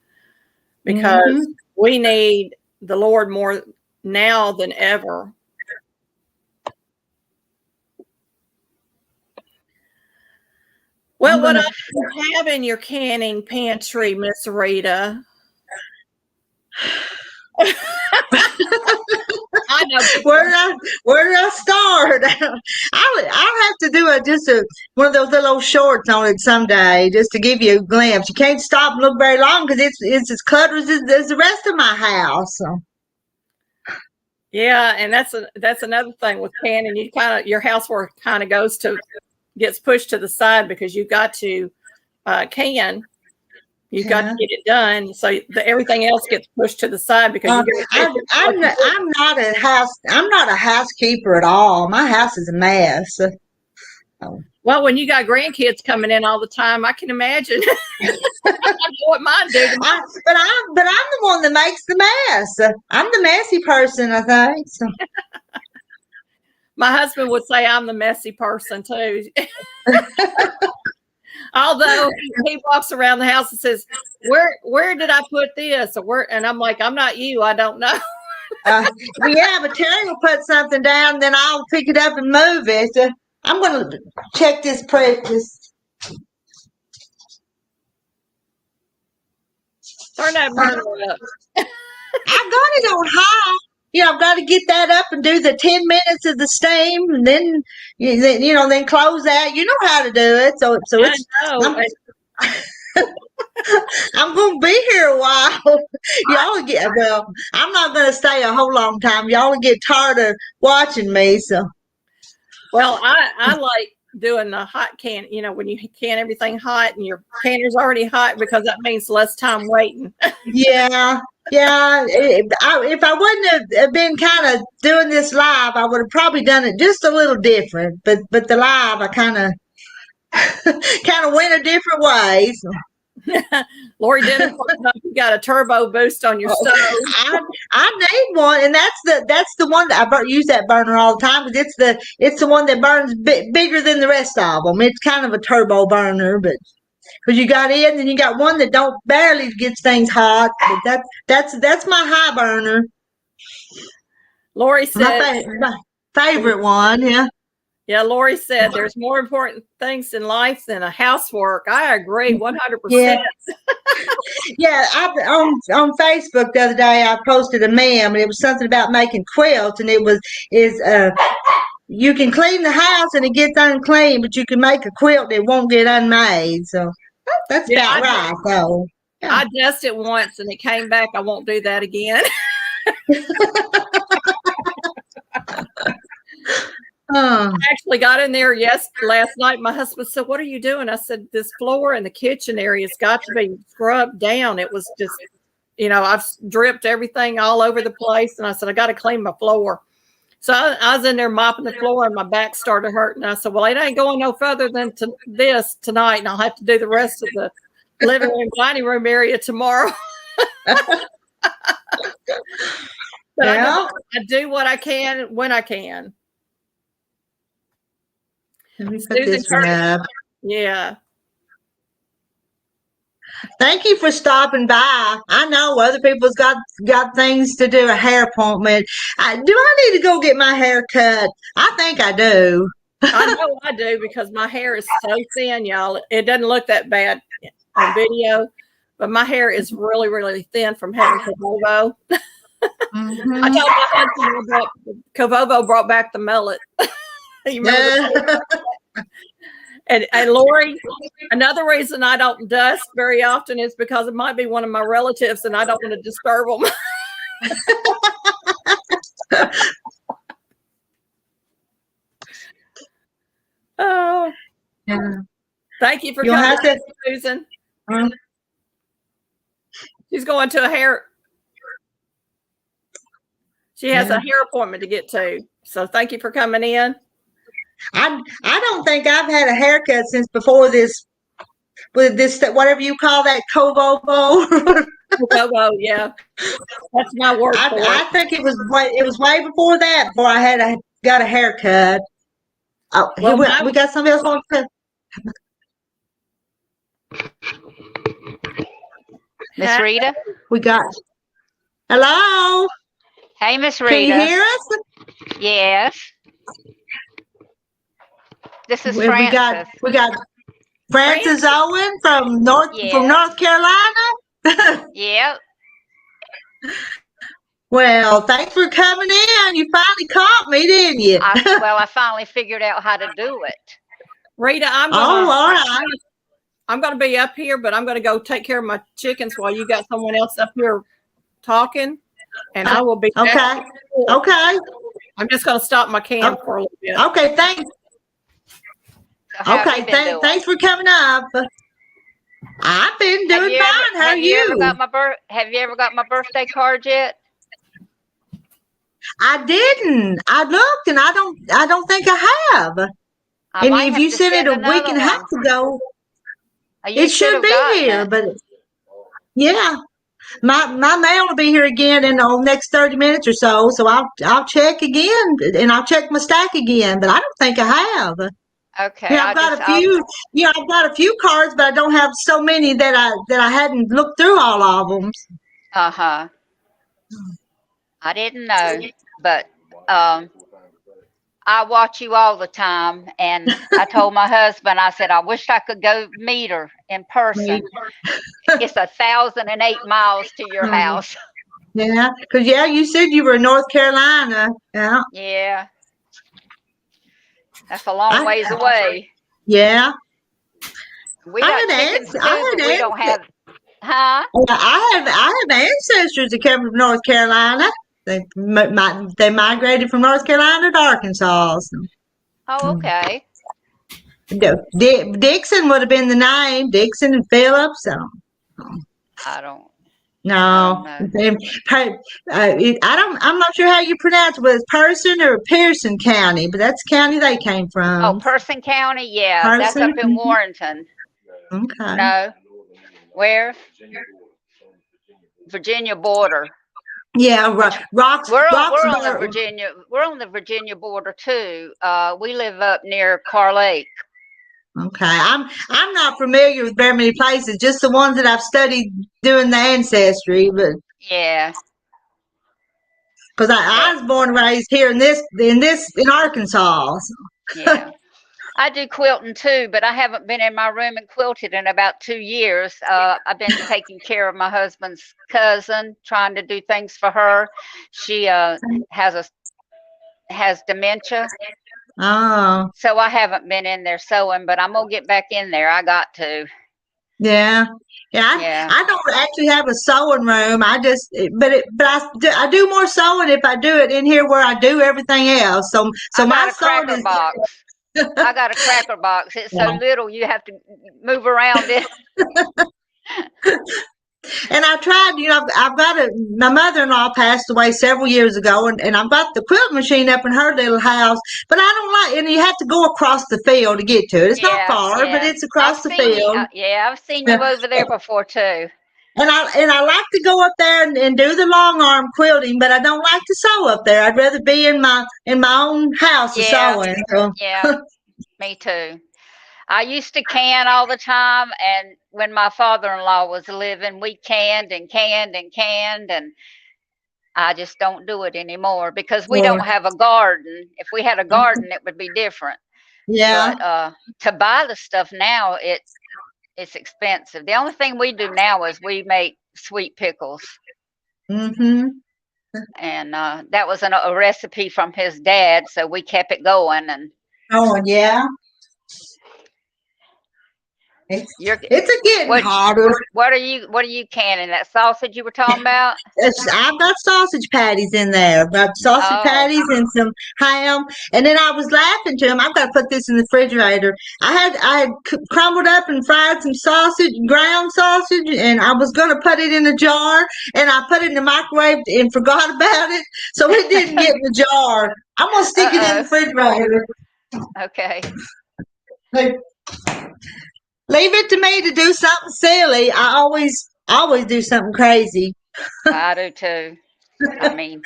Because we need the Lord more now than ever. Well, what do you have in your canning pantry, Miss Rita? I know. Where did I start? I'll have to do one of those little shorts on it someday, just to give you a glimpse. You can't stop and look very long because it's as cluttered as the rest of my house. So. Yeah, and that's another thing with canning. Your housework kind of gets pushed to the side because you've got to can. You've got to get it done, so everything else gets pushed to the side because I'm not a housekeeper at all. My house is a mess. Well, when you got grandkids coming in all the time, I can imagine. I know what mine do. But I'm the one that makes the mess. I'm the messy person, I think. So. My husband would say I'm the messy person too. Although he walks around the house and says, "Where did I put this?" And I'm like, "I'm not you. I don't know." But Terry will put something down, then I'll pick it up and move it. I'm going to check this practice. Turn that burner up. I got it on high. I've got to get that up and do the 10 minutes of the steam, and then then close that. You know how to do it, so it's. I'm going to be here a while. I'm not going to stay a whole long time. Y'all will get tired of watching me. So, well, I like doing the hot can. When you can everything hot and your canner's already hot because that means less time waiting. Yeah. If I wouldn't have been kind of doing this live, I would have probably done it just a little different. But the live, I kind of went a different way. So. Lori Dennis, you got a turbo boost on your stove. I need one, and that's the one that I use that burner all the time because it's the one that burns bigger than the rest of them. It's kind of a turbo burner, but. Because you got it, and you got one that barely gets things hot. But that's my high burner. Lori said my favorite one. Yeah. Yeah, Lori said there's more important things in life than a housework. I agree 100%. Yeah, on Facebook the other day I posted a meme, and it was something about making quilts, and you can clean the house and it gets unclean, but you can make a quilt that won't get unmade. So that's about right, though. Yeah. I dusted it once and it came back. I won't do that again. I actually got in there last night. My husband said, "What are you doing?" I said, "This floor in the kitchen area has got to be scrubbed down. It was just, I've dripped everything all over the place." And I said, "I got to clean my floor." So I was in there mopping the floor and my back started hurting. I said, "Well, it ain't going no further than this tonight. And I'll have to do the rest of the living room, dining room area tomorrow." But I do what I can when I can. Let me put this one up. Yeah. Thank you for stopping by. I know other people's got things to do, a hair appointment. Do I need to go get my hair cut? I think I do. I know I do because my hair is so thin, y'all. It doesn't look that bad on video, but my hair is really, really thin from having Covovo. Mhm. I told my husband that Covovo brought back the mullet. You remember that? And Lori, another reason I don't dust very often is because it might be one of my relatives, and I don't want to disturb them. Oh, Yeah. thank you for You'll coming, have to. Susan. Mhm. She's going to a hair. She has Yeah. a hair appointment to get to. So thank you for coming in. I don't think I've had a haircut since before this. With this, whatever you call that, Covovo. Covovo, yeah, that's my word for I it. think it was way before that before I had got a haircut. Oh, Well, we got somebody else on. Miss Rita? We got. Hello. Hey, Miss Can you Rita. hear us? Yes. This is We Francis. got Francis Owen from North Yes. Carolina. Yep. Well, thanks for coming in. You finally caught me, didn't you? I finally figured out how to do it. Rita, Oh, all right. I'm gonna be up here, but I'm gonna go take care of my chickens while you got someone else up here talking, and I will be Okay. back. Okay. I'm just gonna stop my cam for a little bit. Okay. Thanks. So how have Okay. you been doing? Thanks for coming up. I've been doing fine. How are Have you ever got my birthday card yet? I didn't. I looked, and I don't think I have. I And might if have you to sent it send a week another and a half one. ago, You it should should have be gotten here. it. But yeah, my mail will be here again in the next 30 minutes or so. So I'll check again, and I'll check my stack again. But I don't think I have. Okay. Yeah, I've got a few. Yeah, I've got a few cards, but I don't have so many that I hadn't looked through all of them. Uh-huh. I didn't know, but I watch you all the time, and I told my husband, I said, I wish I could go meet her in person. It's 1,008 miles to your house. Yeah, because you said you were in North Carolina. Yeah. Yeah. That's a long ways away. Yeah. We got chickens too, but we don't have. Huh? I have ancestors that come from North Carolina. They migrated from North Carolina to Arkansas. So. Oh, okay. Dixon would have been the name. Dixon and Phillips. I don't. No, I'm not sure how you pronounce it, whether it's Person or Pearson County, but that's the county they came from. Oh, Person County, yeah, that's up in Warrenton. Okay. No, where? Virginia border. Yeah, Rocks. We're on the Virginia. We're on the Virginia border too. We live up near Car Lake. Okay, I'm not familiar with very many places, just the ones that I've studied doing the ancestry, but yeah, because I was born and raised here in Arkansas. Yeah, I do quilting too, but I haven't been in my room and quilted in about 2 years. I've been taking care of my husband's cousin, trying to do things for her. She has dementia. Oh. So I haven't been in there sewing, but I'm gonna get back in there. I got to. Yeah. I don't actually have a sewing room. I I do more sewing if I do it in here where I do everything else. So my sewing is. Box. I got a cracker box. It's so little you have to move around it. And I tried, I've got my mother-in-law passed away several years ago, and I've got the quilt machine up in her little house, but I don't like, and you have to go across the field to get to it. It's not far, but it's across the field. I've seen you over there before too. And I like to go up there and do the long arm quilting, but I don't like to sew up there. I'd rather be in my own house sewing. So. Yeah, me too. I used to can all the time, and when my father-in-law was living, we canned and canned and canned, and I just don't do it anymore because we don't have a garden. If we had a garden, it would be different. Yeah. But to buy the stuff now, It's expensive. The only thing we do now is we make sweet pickles. Mm-hmm. And that was a recipe from his dad, so we kept it going. And Oh, yeah. It's, you're it's a getting what harder. what are you canning? That sausage you were talking about? I've got sausage patties in there. I've got sausage Oh, patties and some ham. And then I was laughing to him. I've got to put this in the refrigerator. I had crumbled up and fried some sausage, ground sausage, and I was going to put it in a jar. And I put it in the microwave and forgot about it. So it didn't get in the jar. I'm going to stick it in the uh refrigerator. oh. Okay. Leave it to me to do something silly. I always do something crazy. I do too. I mean,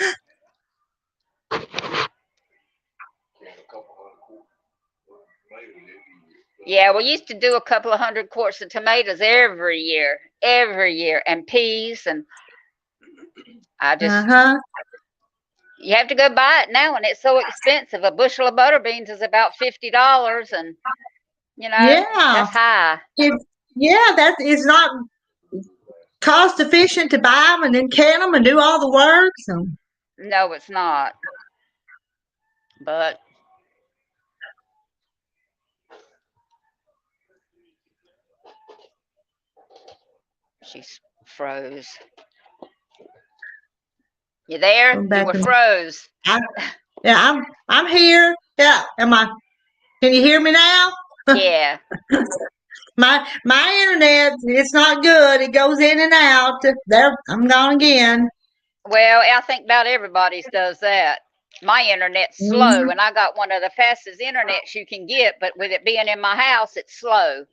yeah, we used to do a couple of 100 quarts of tomatoes every year, and peas. And I just, Uh-huh. you have to go buy it now, and it's so expensive. A bushel of butter beans is about $50, and Yeah. that's high. Yeah, that is not cost efficient to buy them and then can them and do all the work. So. No, it's not. But she's froze. You there? I'm You back were in. froze. Yeah, I'm here. Yeah, am I? Can you hear me now? Yeah. My internet, it's not good. It goes in and out. There, I'm gone again. Well, I think about everybody's does that. My internet's slow, Mhm. and I got one of the fastest internets you can get, but with it being in my house, it's slow.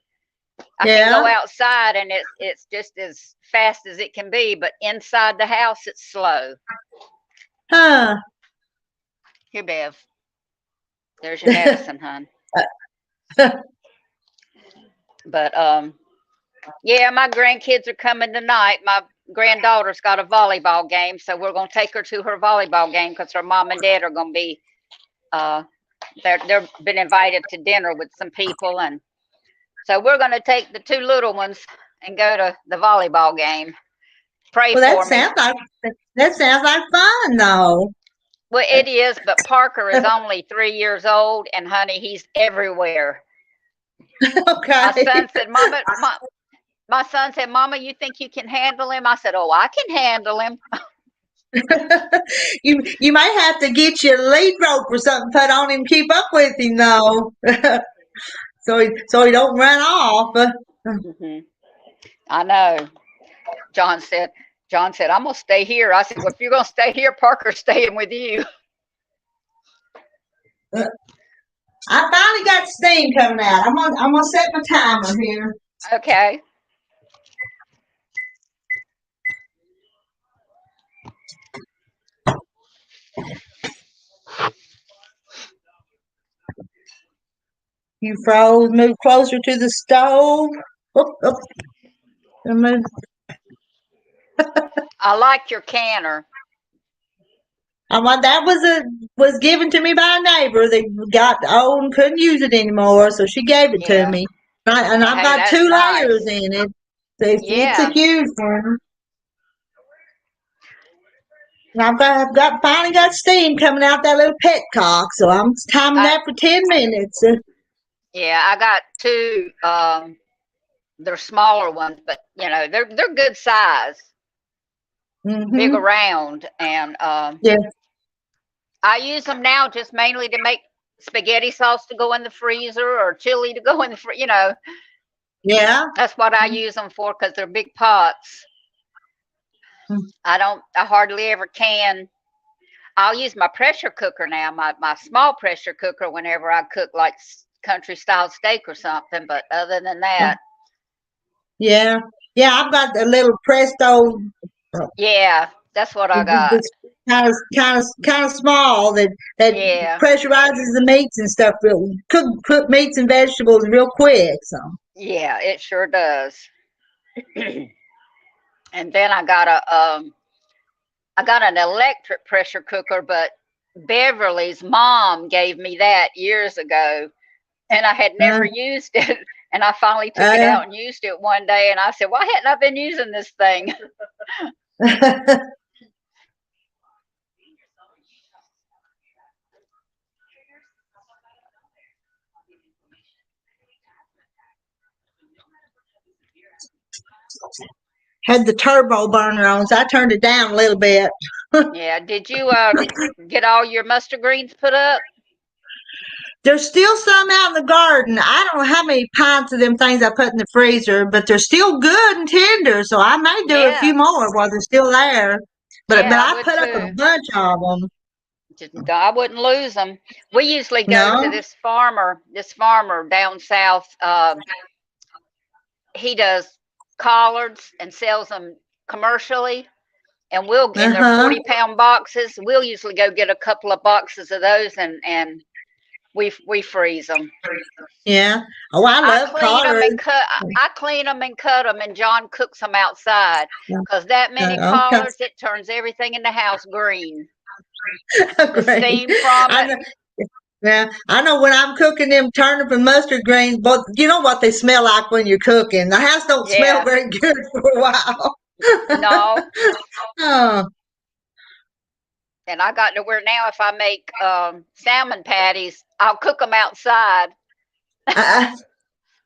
I can go Yeah. outside and it's just as fast as it can be, but inside the house it's slow. Huh. Here, Bev. There's your medicine, hon. But yeah, my grandkids are coming tonight. My granddaughter's got a volleyball game, so we're gonna take her to her volleyball game because her mom and dad are gonna be they've been invited to dinner with some people, and so we're gonna take the two little ones and go to the volleyball game. Pray Well, for me. that sounds like fun, though. Well, it is, but Parker is only 3 years old, and honey, he's everywhere. My Okay. son said, "Mama, my son said, Mama, you think you can handle him?" I said, "Oh, I can handle him." You might have to get your lead rope or something put on him, keep up with him though, so he don't run off. Hmm. I know. John said, I'm gonna stay here. I said, well, if you're gonna stay here, Parker's staying with you. I finally got steam coming out. I'm gonna set my timer here. Okay. You froze. Move closer to the stove. Oop, oop. Move. I like your canner. That was given to me by a neighbor that got old and couldn't use it anymore, so she gave it to Yeah. me. And Well, I've hey, got that's 2 layers nice. in it. So it's a Yeah. huge one. And I've got finally got steam coming out that little petcock, so I'm timing I that for 10 minutes. yeah, I got two they're smaller ones, but they're good size, big Mm-hmm. around, and Yeah. I use them now just mainly to make spaghetti sauce to go in the freezer or chili to go in the. Yeah. That's what I use them for because they're big pots. I hardly ever can. I'll use my pressure cooker now, my small pressure cooker whenever I cook like country style steak or something. But other than that, Yeah. Yeah. I've got the little Presto. yeah, that's what I got. It's kind of small that Yeah, pressurizes the meats and stuff. Cook meats and vegetables real quick. So. yeah, it sure does. And then I got an electric pressure cooker, but Beverly's mom gave me that years ago, and I had never used it. And I finally took it out and used it one day. And I said, why hadn't I been using this thing? Had the turbo burner on, so I turned it down a little bit. Yeah. Did you get all your mustard greens put up? There's still some out in the garden. I don't know how many pints of them things I put in the freezer, but they're still good and tender. So I may do a few more while they're still there. But I I would put up a too. bunch of them. I wouldn't lose them. We usually go to No. this farmer down south. He does collards and sells them commercially. And we'll in their 40-pound boxes. We'll usually go get a couple of boxes of those and we freeze them. Yeah. Oh, I love clean them collards. and cut. I clean them and cut them, and John cooks them outside because that many Okay. collards, it turns everything in the house green. The Great. steam from it. Yeah, I know when I'm cooking them turnip and mustard greens, but you know what they smell like when you're cooking. The house don't smell very good for a while. No. Oh. And I got to where now if I make salmon patties, I'll cook them outside.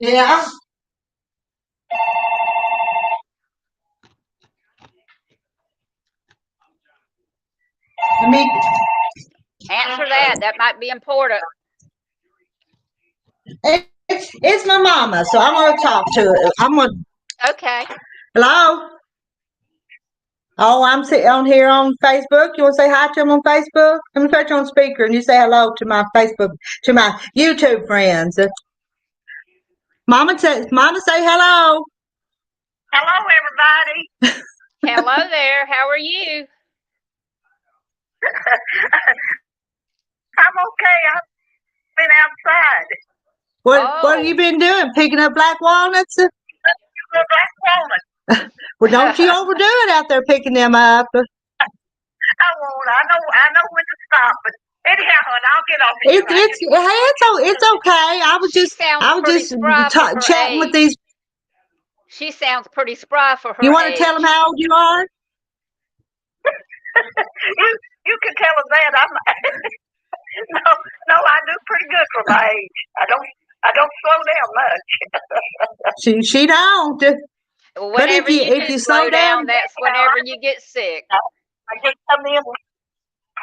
Yeah. I mean, answer that. That might be important. It's my mama, so I'm gonna talk to it. Okay. Hello. Oh, I'm sitting on here on Facebook. You want to say hi to them on Facebook? Let me put you on speaker and you say hello to my Facebook, to my YouTube friends. Mama say hello. Hello, everybody. Hello there. How are you? I'm okay. I've been outside. What have you been doing? Picking up black walnuts? Black walnuts. Well, don't you overdo it out there picking them up. I won't. I know when to stop, but anyhow, and I'll get off. It's okay. I was just chatting with these. She sounds pretty spry for her. You want to tell them how old you are? You can tell them that. No, I do pretty good for my age. I don't slow down much. She don't. Well, whenever if you slow down, that's whenever you get sick. I just come in,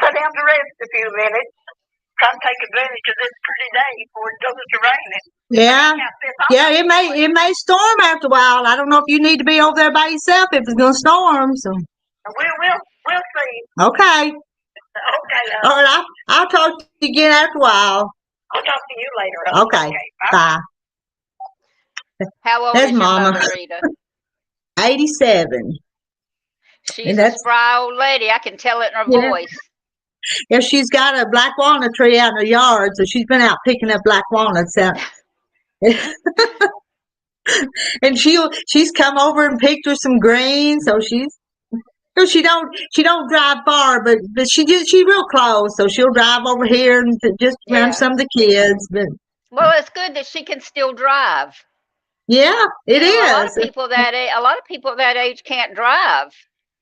sit down to rest a few minutes, try to take advantage of this pretty day before it goes to raining. Yeah. It may storm after a while. I don't know if you need to be over there by yourself if it's going to storm. So we'll see. Okay. Okay. All right. I'll talk to you again after a while. I'll talk to you later. Okay. Bye. How old is your mother, Rita? 87. She's a spry old lady. I can tell it in her voice. Yeah, she's got a black walnut tree out in her yard, so she's been out picking up black walnuts out. And she's come over and picked her some greens, so she don't drive far, but she real close, so she'll drive over here and just around some of the kids. But well, it's good that she can still drive. Yeah, it is. A lot of people that age can't drive,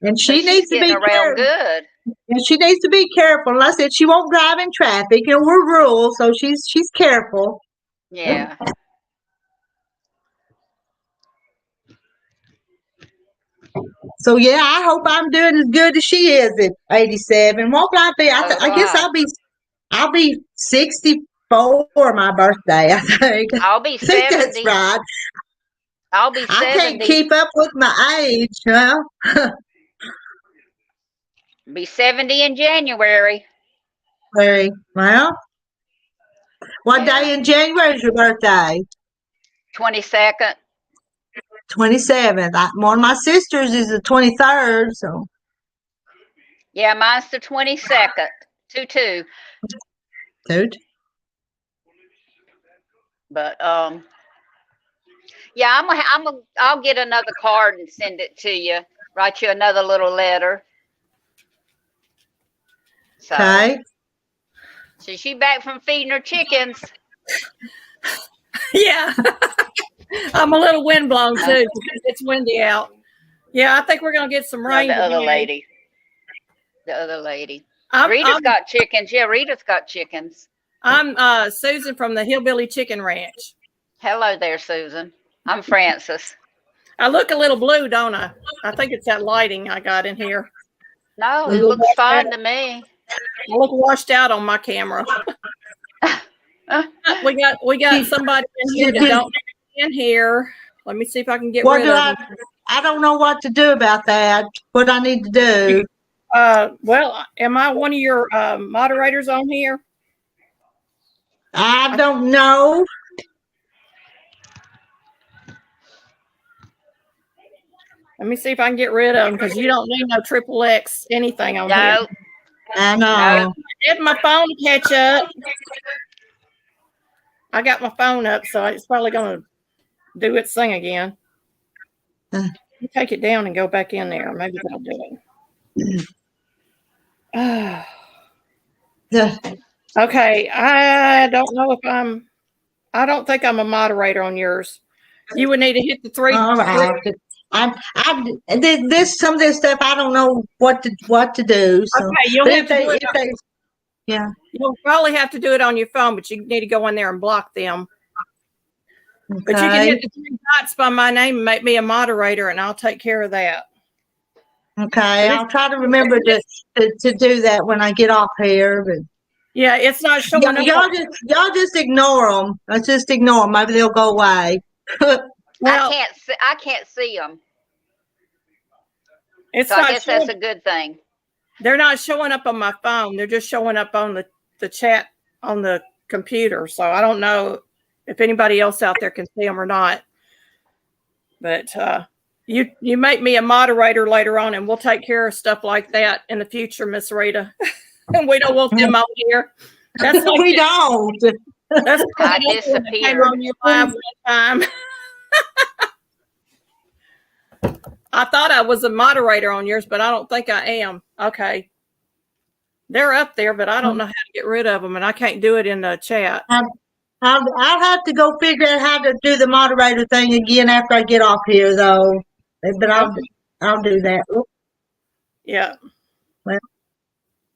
and she needs to be around good. And she needs to be careful. And I said she won't drive in traffic, and we're rural, so she's careful. Yeah. So yeah, I hope I'm doing as good as she is at 87. Won't I be? I guess I'll be 64 my birthday. I think. I'll be 70. That's right. I'll be 70. I can't keep up with my age, huh? Be 70 in January. Very well. What day in January is your birthday? 22nd. 27th. One of my sisters is the 23rd, so. Yeah, mine's the 22nd. 2-2. But yeah, I'll get another card and send it to you. Write you another little letter. So, okay. So she back from feeding her chickens. Yeah. I'm a little windblown too because it's windy out. Yeah, I think we're gonna get some No, rain the other today. lady. The other lady. I'm Rita's got chickens. Yeah, Rita's got chickens. Susan from the Hillbilly Chicken Ranch. Hello there, Susan. I'm Francis. I look a little blue, don't I? I think it's that lighting I got in here. No, it looks fine to me. I look washed out on my camera. we got somebody in here that don't need in here. Let me see if I can get What rid do of them. I don't know what to do about that. What I need to do. Well, am I one of your moderators on here? I don't know. Let me see if I can get rid of them because you don't need no triple X anything on here. No, I know. Get my phone to catch up. I got my phone up, so it's probably going to do its thing again. You take it down and go back in there. Maybe that'll do it. Okay, I don't know if I don't think I'm a moderator on yours. You would need to hit the three. All right. This some of this stuff I don't know what to do. So Okay, you'll but have to do it. Yeah. You'll probably have to do it on your phone, but you need to go in there and block them. Okay. But you can hit the three dots by my name and make me a moderator, and I'll take care of that. Okay, I'll try to remember to do that when I get off here. But yeah, it's not showing up. Y'all just ignore them. Let's just ignore them. Maybe they'll go away. Well, I can't see them. It's So not I guess showing, that's a good thing. they're not showing up on my phone. They're just showing up on the chat on the computer. So I don't know if anybody else out there can see them or not. But you make me a moderator later on, and we'll take care of stuff like that in the future, Miss Rita. And we don't want them out here. That's like we don't. That's I disappeared. on your live one time. I thought I was a moderator on yours, but I don't think I am. Okay. They're up there, but I don't know how to get rid of them, and I can't do it in the chat. I'll have to go figure out how to do the moderator thing again after I get off here, though. But I'll do that. Oops. Yeah. Well,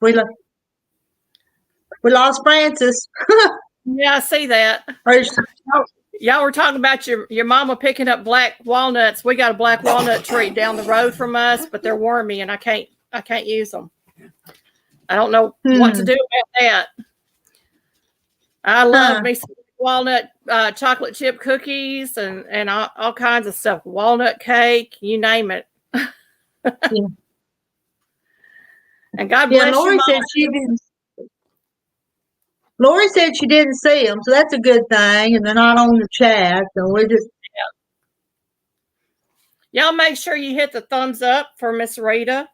we lost Francis. Yeah, I see that. Y'all were talking about your mama picking up black walnuts. We got a black walnut tree down the road from us, but they're wormy, and I can't use them. I don't know what to do about that. I love me some walnut chocolate chip cookies and all kinds of stuff. Walnut cake, you name it. Yeah. And God bless Lori you, said she didn't. Lori said she didn't see them, so that's a good thing. And they're not on the chat, so we're just. Y'all make sure you hit the thumbs up for Miss Rita.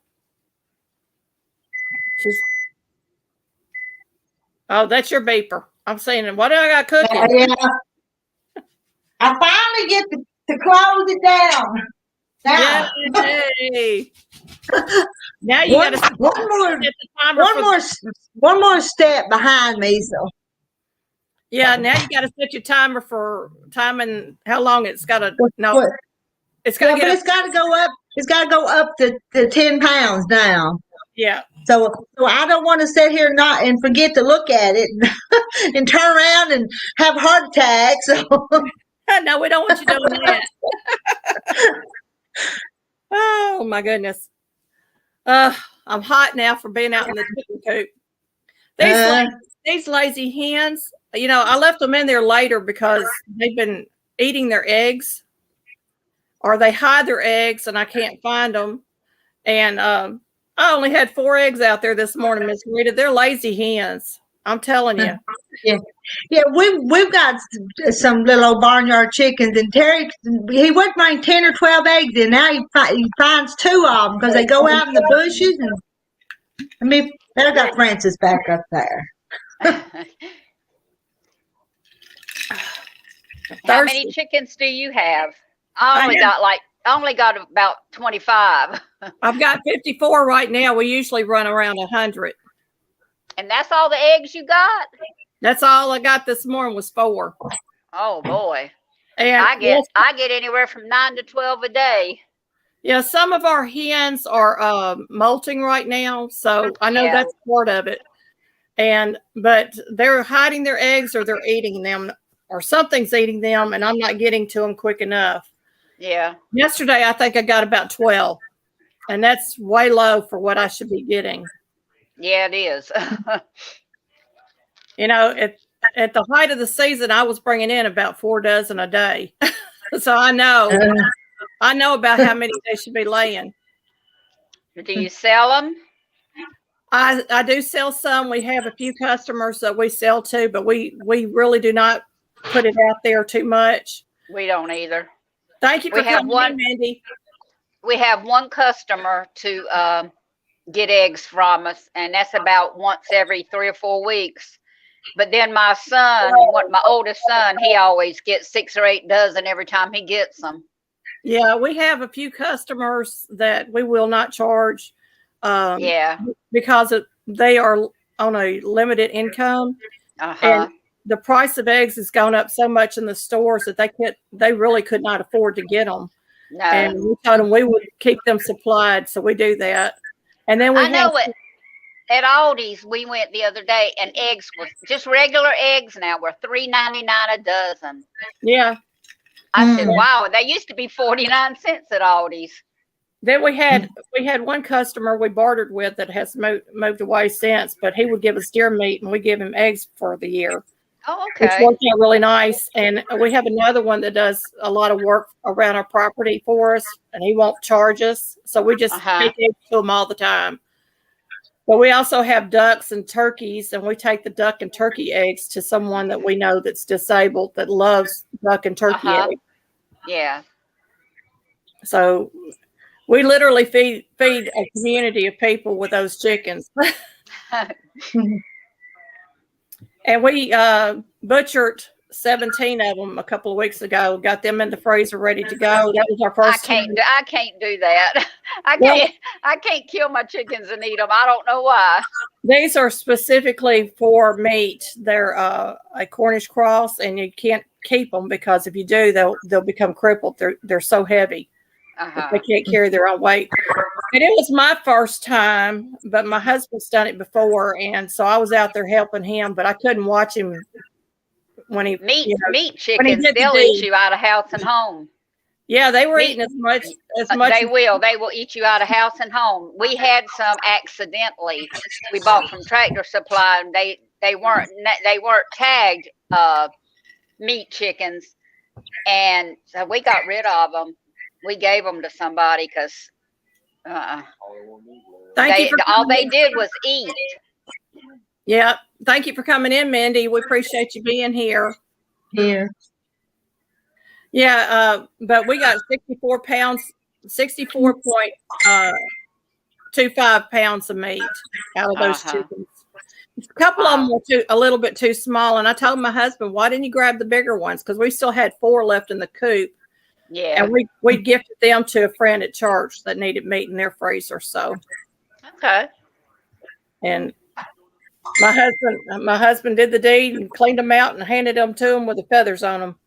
Oh, that's your beeper. I'm saying, what do I got cooking? Yeah. I finally get to close it down. Now. Yay. Now you got to one more step behind me. So yeah, now you got to set your timer for time and how long it's got to. No, it's got to get. It's got to go up. It's got to go up to 10 pounds now. Yeah. So I don't want to sit here and forget to look at it and turn around and have a heart attack. So no, we don't want you doing that. Oh my goodness. I'm hot now for being out in the chicken coop. These lazy hens, I left them in there later because they've been eating their eggs, or they hide their eggs and I can't find them. And I only had 4 eggs out there this morning, Miss Rita. They're lazy hens. I'm telling you. Yeah, we've got some little old barnyard chickens, and Terry, he would find 10 or 12 eggs, and now he finds 2 of them because they go out in the bushes. And I got Francis back up there. How many chickens do you have? I only got about 25. I've got 54 right now. We usually run around 100. And that's all the eggs you got? That's all I got this morning was 4. Oh boy. And I get anywhere from 9 to 12 a day. yeah, some of our hens are molting right now, so I know Yeah. that's part of it. But they're hiding their eggs, or they're eating them, or something's eating them, and I'm not getting to them quick enough. Yeah. Yesterday, I think I got about 12, and that's way low for what I should be getting. Yeah, it is. You know, at the height of the season, I was bringing in about 4 dozen a day, so I know about how many they should be laying. Do you sell them? I do sell some. We have a few customers that we sell to, but we really do not put it out there too much. We don't either. Thank you for coming in, Mandy. We have one customer to get eggs from us, and that's about once every 3 or 4 weeks. But then my son, my oldest son, he always gets 6 or 8 dozen every time he gets them. Yeah, we have a few customers that we will not charge. Because they are on a limited income, and the price of eggs has gone up so much in the stores that they really could not afford to get them. No. And we told them we would keep them supplied, so we do that. And then I know it. At Aldi's, we went the other day, and eggs was just regular eggs now were $3.99 a dozen. Yeah. I said, wow, they used to be 49 cents at Aldi's. Then we had one customer we bartered with that has moved away since, but he would give us deer meat and we give him eggs for the year. Oh, okay. Which worked out really nice. And we have another one that does a lot of work around our property for us, and he won't charge us. So we just take eggs to him all the time. But we also have ducks and turkeys, and we take the duck and turkey eggs to someone that we know that's disabled that loves duck and turkey eggs. Yeah. So we literally feed a community of people with those chickens. And we butchered 17 of them a couple of weeks ago. Got them in the freezer ready to go. That was our first time. I can't do that. I can't kill my chickens and eat them. I don't know why. These are specifically for meat. They're a Cornish cross, and you can't keep them because if you do, they'll become crippled. They're so heavy. They can't carry their own weight. And it was my first time, but my husband's done it before, and so I was out there helping him, but I couldn't watch him when he meat chickens. They'll eat you out of house and home. Yeah, they were eating as much. They will eat you out of house and home. We had some accidentally. We bought from Tractor Supply, and they weren't tagged meat chickens, and so we got rid of them. We gave them to somebody because all they did was eat. Yeah. Thank you for coming in, Mandy. We appreciate you being here. Yeah. But we got 64 pounds, 64.25 pounds of meat out of those chickens. A couple of them were a little bit too small. And I told my husband, why didn't you grab the bigger ones? Because we still had 4 left in the coop. Yeah. And we gifted them to a friend at church that needed meat in their freezer. So. Okay. And my husband did the deed and cleaned them out and handed them to him with the feathers on them.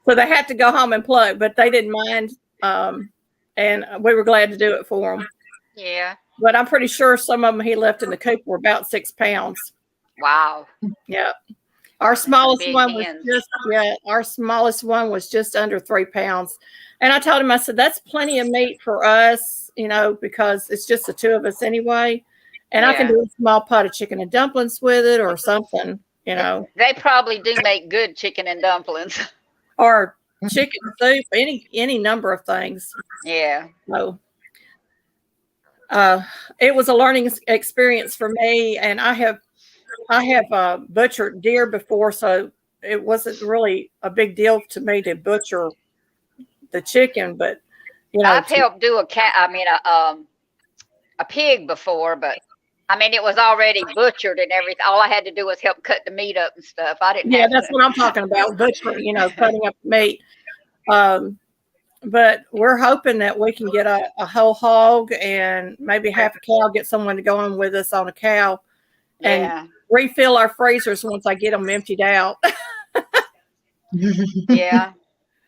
So they had to go home and play, but they didn't mind. And we were glad to do it for them. Yeah. But I'm pretty sure some of them he left in the coop were about 6 pounds. Wow. Yeah. Our smallest one was just under 3 pounds. And I told him, I said, that's plenty of meat for us, because it's just the 2 of us anyway. And I can do a small pot of chicken and dumplings with it or something, They probably do make good chicken and dumplings. Or chicken soup, any number of things. Yeah. So it was a learning experience for me, and I have butchered deer before, so it wasn't really a big deal to me to butcher the chicken. But I've helped do a pig before, but it was already butchered and everything. All I had to do was help cut the meat up and stuff. I didn't. Yeah, that's what I'm talking about, butchering. Cutting up meat. But we're hoping that we can get a whole hog and maybe half a cow. Get someone to go in with us on a cow. And refill our freezers once I get them emptied out. Yeah.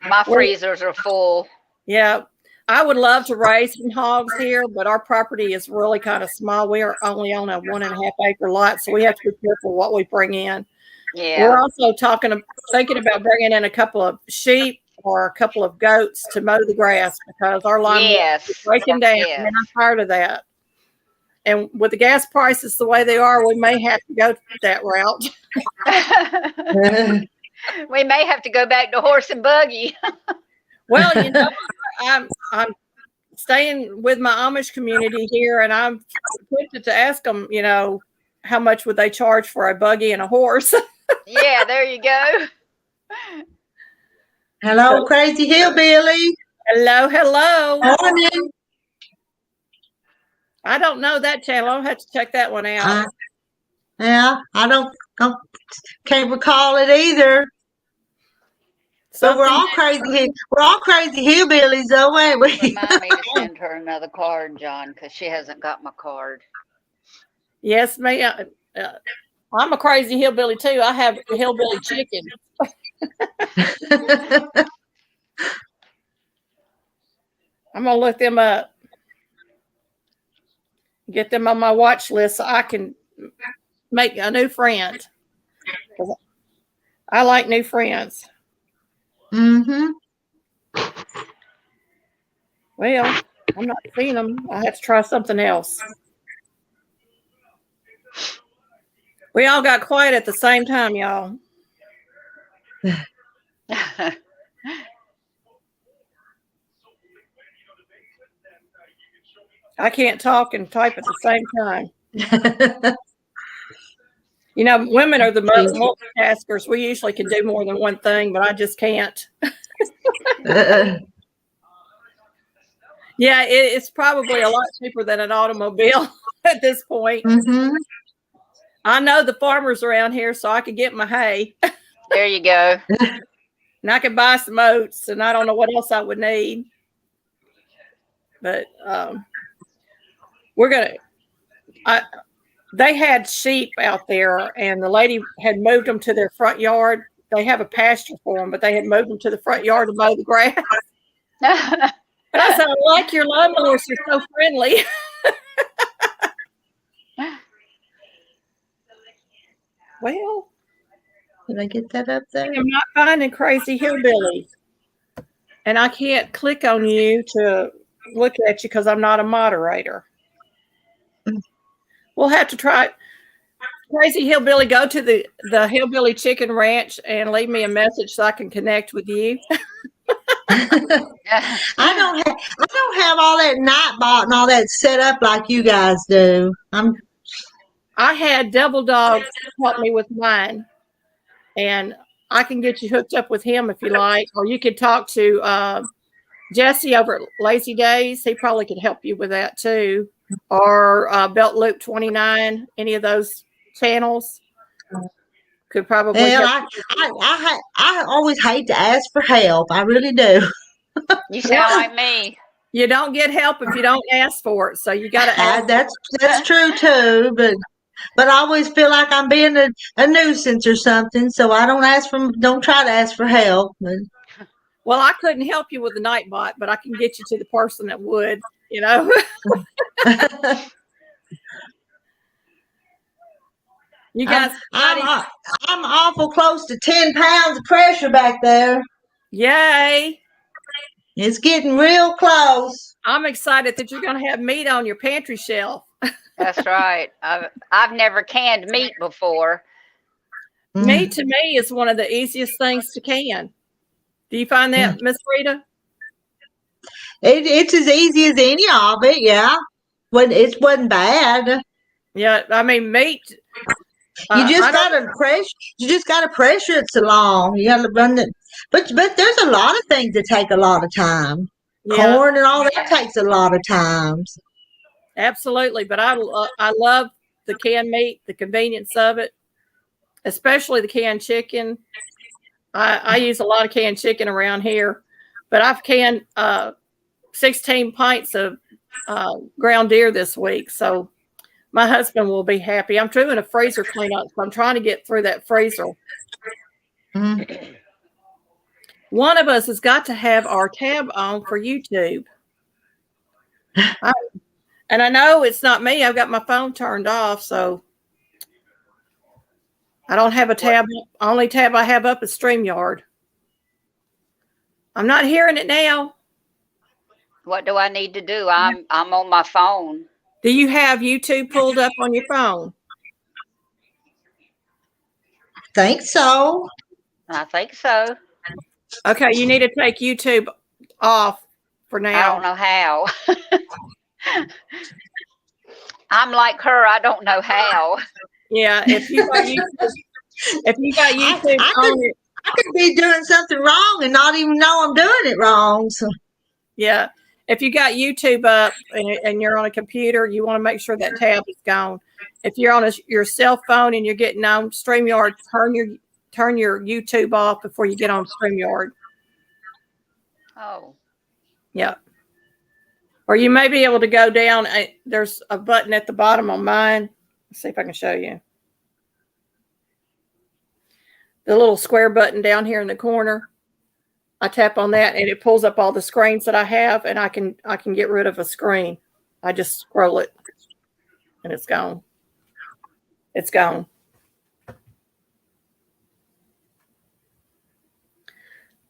My freezers are full. Yeah. I would love to raise some hogs here, but our property is really kind of small. We are only on a 1.5 acre lot, so we have to be careful what we bring in. Yeah. We're also thinking about bringing in a couple of sheep or a couple of goats to mow the grass because our lawn is breaking down. Yes. And I'm tired of that. And with the gas prices the way they are, we may have to go that route. We may have to go back to horse and buggy. Well, I'm staying with my Amish community here, and I'm tempted to ask them, how much would they charge for a buggy and a horse? Yeah, there you go. Hello, Crazy Hillbilly. Hello. Morning. I don't know that channel. I'll have to check that one out. Yeah, I can't recall it either. So we're all crazy. We're all crazy hillbillies, though, ain't we? Remind me to send her another card, John, because she hasn't got my card. Yes, ma'am. I'm a crazy hillbilly too. I have hillbilly chicken. I'm gonna look them up, get them on my watch list so I can make a new friend. I like new friends. Mm-hmm. Well, I'm not seeing them. I have to try something else. We all got quiet at the same time, y'all. I can't talk and type at the same time. Women are the most multitaskers. We usually can do more than one thing, but I just can't. Yeah, it's probably a lot cheaper than an automobile at this point. Mm-hmm. I know the farmers around here, so I could get my hay. There you go. And I could buy some oats, and I don't know what else I would need. But they had sheep out there, and the lady had moved them to their front yard. They have a pasture for them, but they had moved them to the front yard to mow the grass. And I said, I like your lawnmowers. You're so friendly. Well, did I get that up there? I'm not finding crazy hillbillies. And I can't click on you to look at you because I'm not a moderator. We'll have to try. Crazy hillbilly, go to the Hillbilly Chicken Ranch and leave me a message so I can connect with you. I don't have all that Nightbot and all that set up like you guys do. I had Devil Dog help me with mine, and I can get you hooked up with him if you like, or you could talk to Jesse over at Lazy Days. He probably could help you with that too, or Belt Loop 29. Any of those channels could probably. Well, I always hate to ask for help. I really do. You sound like me. You don't get help if you don't ask for it, so you got to ask. That's true too, but I always feel like I'm being a nuisance or something, so I don't try to ask for help. Well, I couldn't help you with the Nightbot, but I can get you to the person that would. You guys, I'm awful close to 10 pounds of pressure back there. Yay! It's getting real close. I'm excited that you're going to have meat on your pantry shelf. That's right. I've never canned meat before. Meat to me is one of the easiest things to can. Do you find that, Miss Rita? It's as easy as any of it, yeah. It wasn't bad. Yeah, I mean meat. You just gotta pressure it so long. You gotta run it. But there's a lot of things that take a lot of time. Yeah. Corn and all that takes a lot of times. Absolutely, but I love the canned meat, the convenience of it, especially the canned chicken. I use a lot of canned chicken around here, but I've canned 16 pints of ground deer this week. So My husband will be happy. I'm doing a freezer cleanup, so I'm trying to get through that freezer. Mhm. One of us has got to have our tab on for YouTube. And I know it's not me. I've got my phone turned off, so I don't have a tab. Only tab I have up is StreamYard. I'm not hearing it now. What do I need to do? I'm on my phone. Do you have YouTube pulled up on your phone? Think so. I think so. Okay, you need to take YouTube off for I now. don't know how. I'm like her. I don't know how. Yeah, if you got YouTube I on it, could be doing something wrong and not even know I'm doing it wrong. So yeah. If you got YouTube up and you're on a computer, you want to make sure that tab is gone. If you're on your cell phone and you're getting on StreamYard, turn your YouTube off before you get on StreamYard. Oh. Yeah. Or you may be able to go down. There's a button at the bottom on mine. Let's see if I can show you. The little square button down here in the corner. I tap on that and it pulls up all the screens that I have, and I can get rid of a screen. I just scroll it and it's gone. It's gone.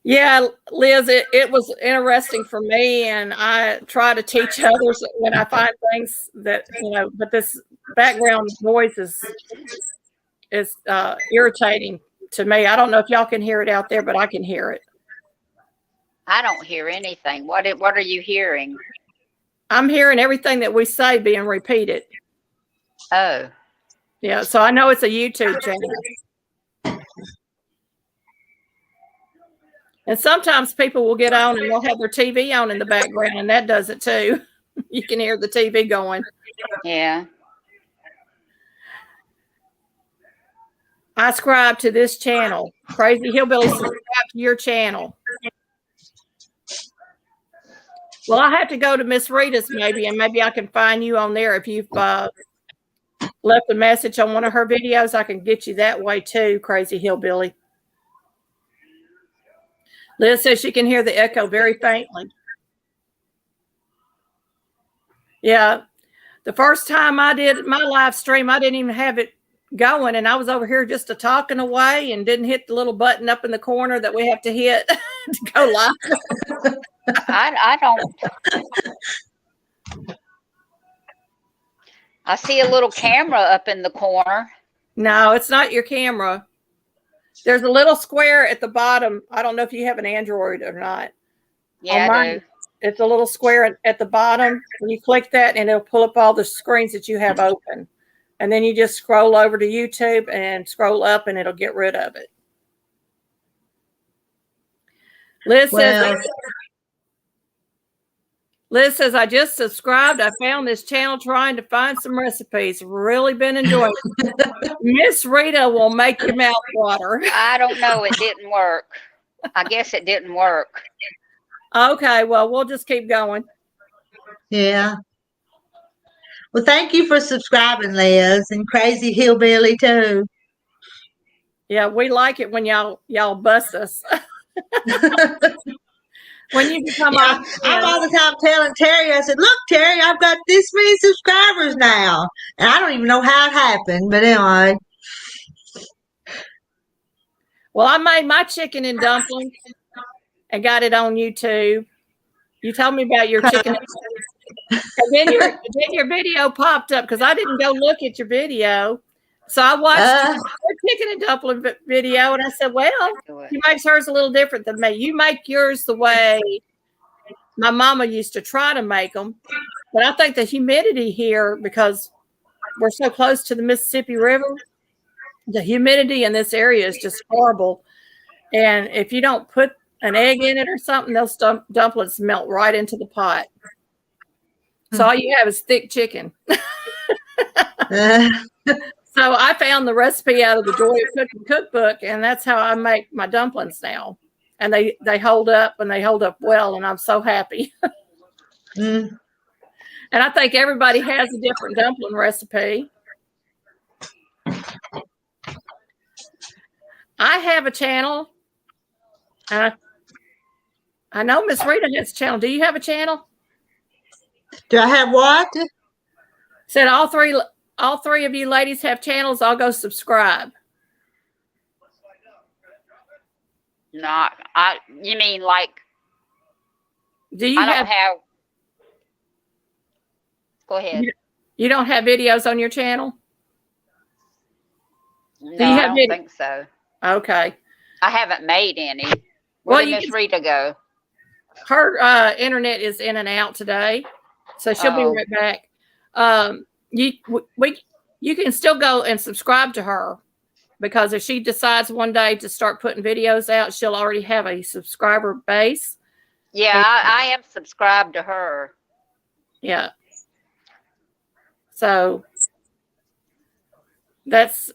Yeah, Liz, it was interesting for me, and I try to teach others when I find things that, but this background noise is irritating to me. I don't know if y'all can hear it out there, but I can hear it. I don't hear anything. What are you hearing? I'm hearing everything that we say being repeated. Oh. Yeah, so I know it's a YouTube channel. And sometimes people will get on and they'll have their TV on in the background, and that does it too. You can hear the TV going. Yeah. I subscribe to this channel. Crazy Hillbilly, subscribe to your channel. Well, I have to go to Miss Rita's maybe, and maybe I can find you on there. If you've left a message on one of her videos, I can get you that way too, Crazy Hillbilly. Liz says she can hear the echo very faintly. Yeah. The first time I did my live stream, I didn't even have it going, and I was over here just talking away and didn't hit the little button up in the corner that we have to hit to go live. I don't. I see a little camera up in the corner. No, it's not your camera. There's a little square at the bottom. I don't know if you have an Android or not. Yeah, I do. It's a little square at the bottom. And you click that, and it'll pull up all the screens that you have open. And then you just scroll over to YouTube and scroll up, and it'll get rid of it. Liz says, I just subscribed. I found this channel trying to find some recipes. Really been enjoying it. Miss Rita will make your mouth water. I don't know. It didn't work. I guess it didn't work. Okay, well, we'll just keep going. yeah. Well, thank you for subscribing, Liz, and Crazy Hillbilly too. Yeah, we like it when y'all bust us. When you become I'm all the time telling Terry, I said, look, Terry, I've got this many subscribers now. And I don't even know how it happened, but anyway. Well, I made my chicken and dumplings and got it on YouTube. You told me about your chicken. And then your video popped up because I didn't go look at your video. So I watched your chicken and dumpling video, and I said, well, she makes hers a little different than me. You make yours the way my mama used to try to make them. But I think the humidity here, because we're so close to the Mississippi River, the humidity in this area is just horrible. And if you don't put an egg in it or something, those dumplings melt right into the pot. So all you have is thick chicken. So I found the recipe out of the Joy of Cooking cookbook, and that's how I make my dumplings now. And they hold up, and they hold up well, and I'm so happy. And I think everybody has a different dumpling recipe. I have a channel. And I know Miss Rita has a channel. Do you have a channel? Do I have what? Said all three of you ladies have channels. I'll go subscribe. Not, you mean like, Do you I don't have, go ahead. You don't have videos on your channel? No, Do you I have don't think so. Okay. I haven't made any. Where did Miss Rita go? Her internet is in and out today, so she'll be right back. You can still go and subscribe to her, because if she decides one day to start putting videos out, she'll already have a subscriber base. Yeah, I am subscribed to her. Yeah. So that's,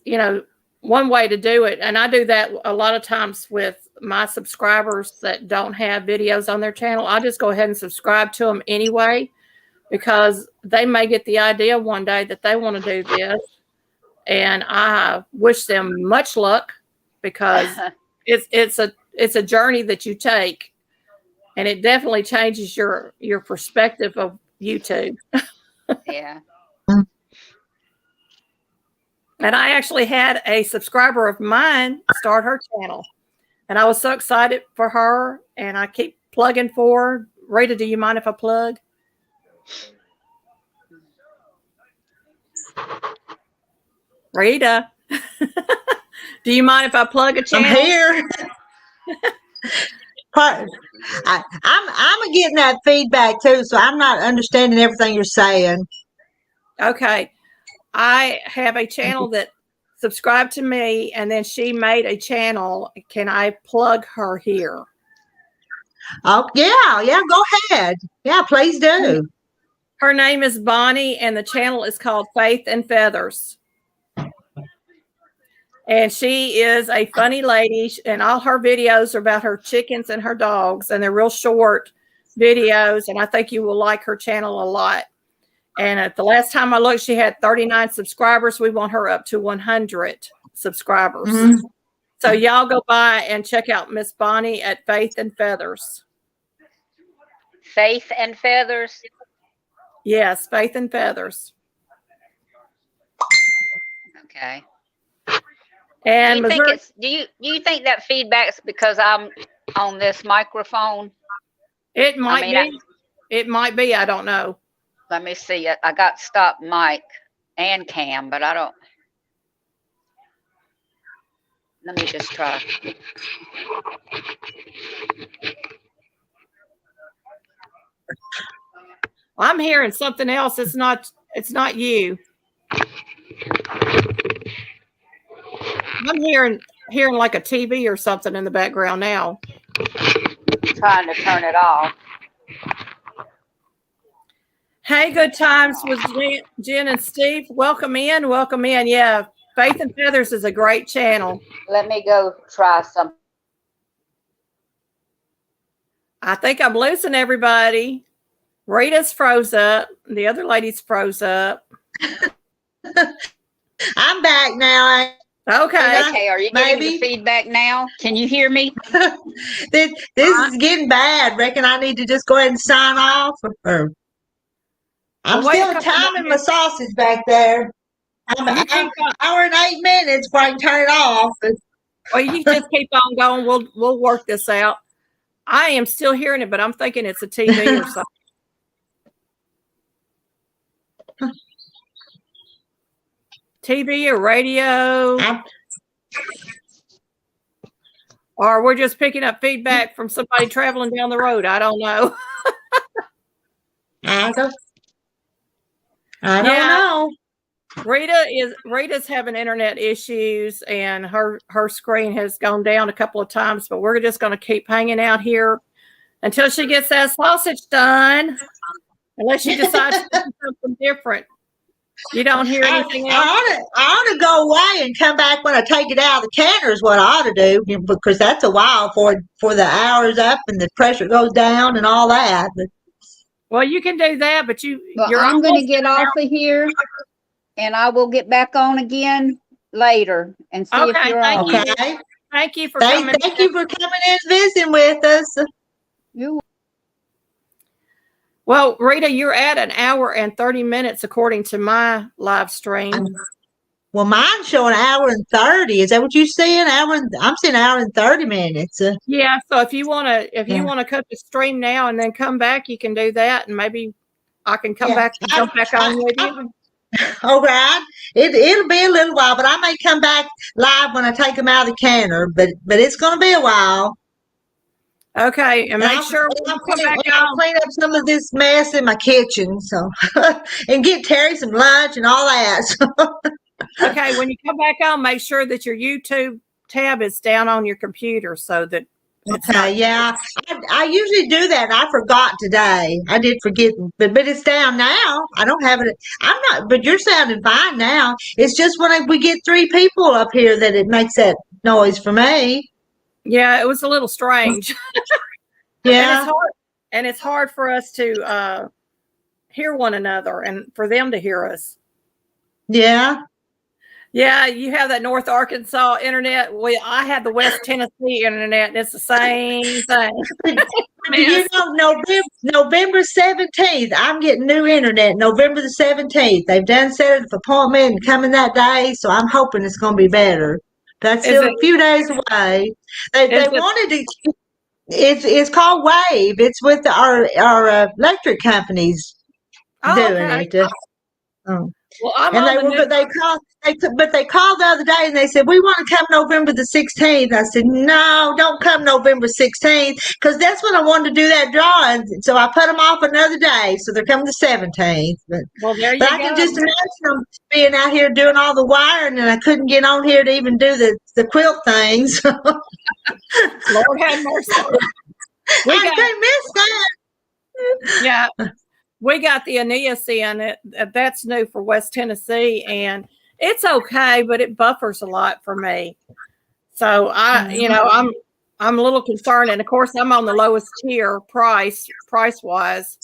one way to do it. And I do that a lot of times with my subscribers that don't have videos on their channel. I just go ahead and subscribe to them anyway, because they may get the idea one day that they want to do this. And I wish them much luck, because it's a journey that you take, and it definitely changes your perspective of YouTube. Yeah. And I actually had a subscriber of mine start her channel, and I was so excited for her, and I keep plugging for her. Rita, do you mind if I plug? Rita, do you mind if I plug a channel? I'm here. I'm getting that feedback too, so I'm not understanding everything you're saying. Okay. I have a channel that subscribed to me, and then she made a channel. Can I plug her here? Oh, yeah, go ahead. Yeah, please do. Her name is Bonnie, and the channel is called Faith and Feathers. And she is a funny lady, and all her videos are about her chickens and her dogs, and they're real short videos, and I think you will like her channel a lot. And at the last time I looked, she had 39 subscribers. We want her up to 100 subscribers. Mm-hmm. So y'all go by and check out Miss Bonnie at Faith and Feathers. Faith and Feathers? Yes, Faith and Feathers. Okay. And do you think that feedback's because I'm on this microphone? It might be. It might be. I don't know. Let me see. I got stop mic and cam, but I don't. Let me just try. I'm hearing something else. It's not you. I'm hearing like a TV or something in the background now. Trying to turn it off. Hey, Good Times with Jen and Steve. Welcome in. Welcome in. Yeah, Faith and Feathers is a great channel. Let me go try some. I think I'm losing everybody. Rita's froze up. The other lady's froze up. I'm back now. Okay. Are you getting the feedback now? Can you hear me? This is getting bad. Reckon I need to just go ahead and sign off. I'm still timing my sausage back there. I'm an hour and 8 minutes before I can turn it off. Well, you just keep on going. We'll work this out. I am still hearing it, but I'm thinking it's a TV or something. TV or radio. Or we're just picking up feedback from somebody traveling down the road. I don't know. I don't know. Rita's having internet issues, and her screen has gone down a couple of times, but we're just going to keep hanging out here until she gets that sausage done. Unless she decides to do something different. You don't hear anything else? I ought to go away and come back when I take it out of the canner is what I ought to do, because that's a while for the hours up and the pressure goes down and all that. Well, you can do that, but Well, you're I'm going to almost get off of here, and I will get back on again later and see if okay. you're Thank on. you. Okay. Thank you for Thank coming. you for coming in and visiting with us. You Well, Rita, you're at an hour and 30 minutes according to my live stream. Well, mine's showing an hour and 30. Is that what you seeing? I'm seeing an hour and 30 minutes. Yeah, so if you want Yeah. to cut the stream now and then come back, you can do that, and maybe I can come Yeah. back and jump back on with you. All right. It'll be a little while, but I may come back live when I take them out of the canner. But it's going to be a while. Okay, and make sure when you come back I'll on. clean up some of this mess in my kitchen, so and get Terry some lunch and all that. Okay, when you come back on, make sure that your YouTube tab is down on your computer so that it's not. Okay, yeah, I usually do that. I forgot today. I did forget, but it's down now. I don't have it. I'm not. But you're sounding fine now. It's just when we get 3 people up here that it makes that noise for me. Yeah, it was a little strange. Yeah, And it's hard for us to hear one another and for them to hear us. yeah. Yeah, you have that North Arkansas internet. Well, I have the West Tennessee internet, and it's the same thing. Do you know November 17th? I'm getting new internet. November the 17th. They've done set an appointment and coming that day, so I'm hoping it's going to be better. That's Is still it? a few days away. They Is it? wanted to. It's called Wave. It's with our electric companies Oh, doing okay. it. Well, I'm And on the new. they called the other day and they said, we want to come November the 16th. I said, no, don't come November 16th because that's when I wanted to do that drawing. So I put them off another day. So they're coming the 17th. Well, there you But I go. can just imagine them being out here doing all the wiring and I couldn't get on here to even do the quilt things. Lord have mercy. I can't miss that. Yeah, we got the Aeneas in. That's new for West Tennessee, and it's okay, but it buffers a lot for me. So I'm a little concerned, and of course I'm on the lowest tier price wise.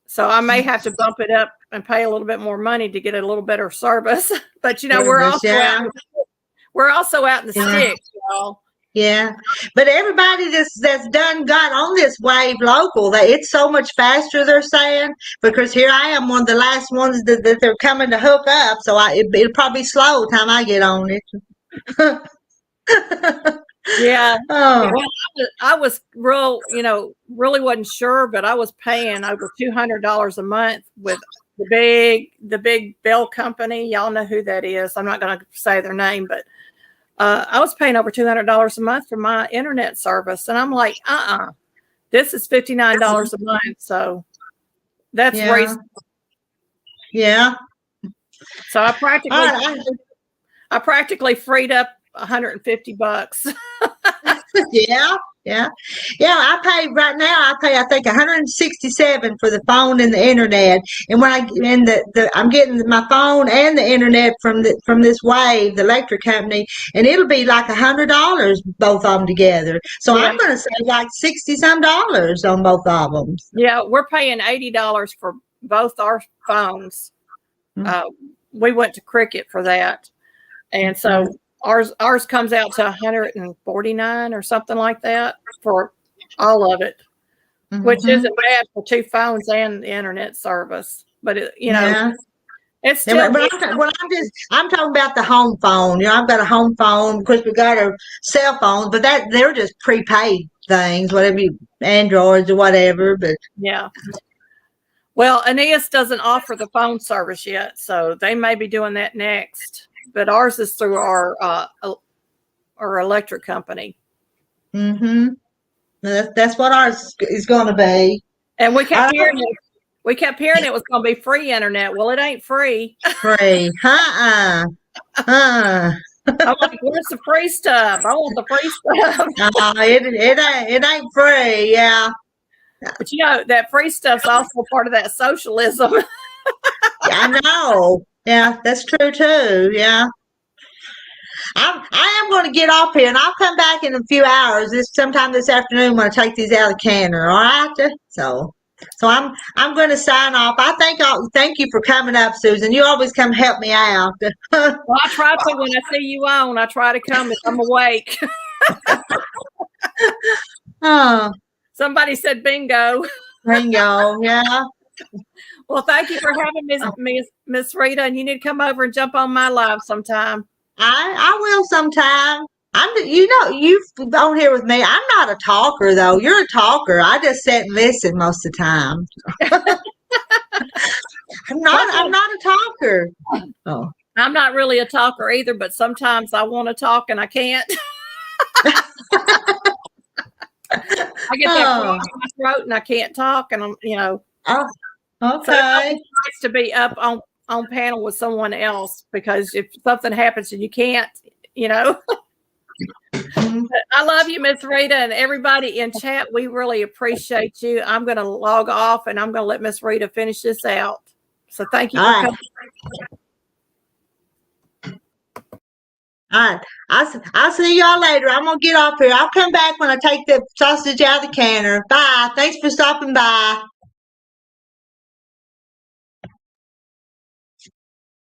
So I may have to bump it up and pay a little bit more money to get a little better service. But we're also out in the sticks, y'all. Yeah, but everybody that's done got on this Wave local, it's so much faster. They're saying because here I am, one of the last ones that they're coming to hook up. So it'll probably slow time I get on it. Yeah. Oh. Well, I was really wasn't sure, but I was paying over $200 a month with the big Bell company. Y'all know who that is. I'm not going to say their name, but I was paying over $200 a month for my internet service, and I'm like, this is $59 a month, so that's reasonable. Yeah. So I practically freed up $150. Yeah. I pay right now. I think 167 for the phone and the internet. And when I'm getting my phone and the internet from this Wave, the electric company, and it'll be like $100 both of them together. So I'm going to say like $60-some on both of them. Yeah, we're paying $80 for both our phones. We went to Cricket for that, and so. Ours comes out to 149 or something like that for all of it, which isn't bad for 2 phones and the internet service. But it's still. I'm talking about the home phone. I've got a home phone. Of course, we got our cell phones, but they're just prepaid things, whatever Androids or whatever. But yeah. Well, Aeneas doesn't offer the phone service yet, so they may be doing that next. But ours is through our electric company. Mm-hmm. That's what ours is going to be. And we kept hearing it was going to be free internet. Well, it ain't free. Free. I'm like, where's the free stuff? I want the free stuff. It ain't free. Yeah. But that free stuff's also part of that socialism. I know. Yeah, that's true too. Yeah. I am going to get off here and I'll come back in a few hours. Sometime this afternoon when I take these out of the canner. All right. So. So I'm going to sign off. Thank you for coming up, Susan. You always come help me out. Well, I try to when I see you on. I try to come if I'm awake. Oh, Somebody said bingo. bingo. Yeah. Well, thank you for having Miss Rita, and you need to come over and jump on my live sometime. I will sometime. You've on here with me. I'm not a talker though. You're a talker. I just sit and listen most of the time. I'm not a talker. Oh. I'm not really a talker either, but sometimes I want to talk and I can't. I get that frog in my throat and I can't talk, and I'm. Oh, okay. So it's nice to be up on panel with someone else, because if something happens and you can't, I love you, Miss Rita, and everybody in chat. We really appreciate you. I'm going to log off, and I'm going to let Miss Rita finish this out. So thank you for coming. All right. I'll see y'all later. I'm going to get off here. I'll come back when I take the sausage out of the canner. Bye. Thanks for stopping by.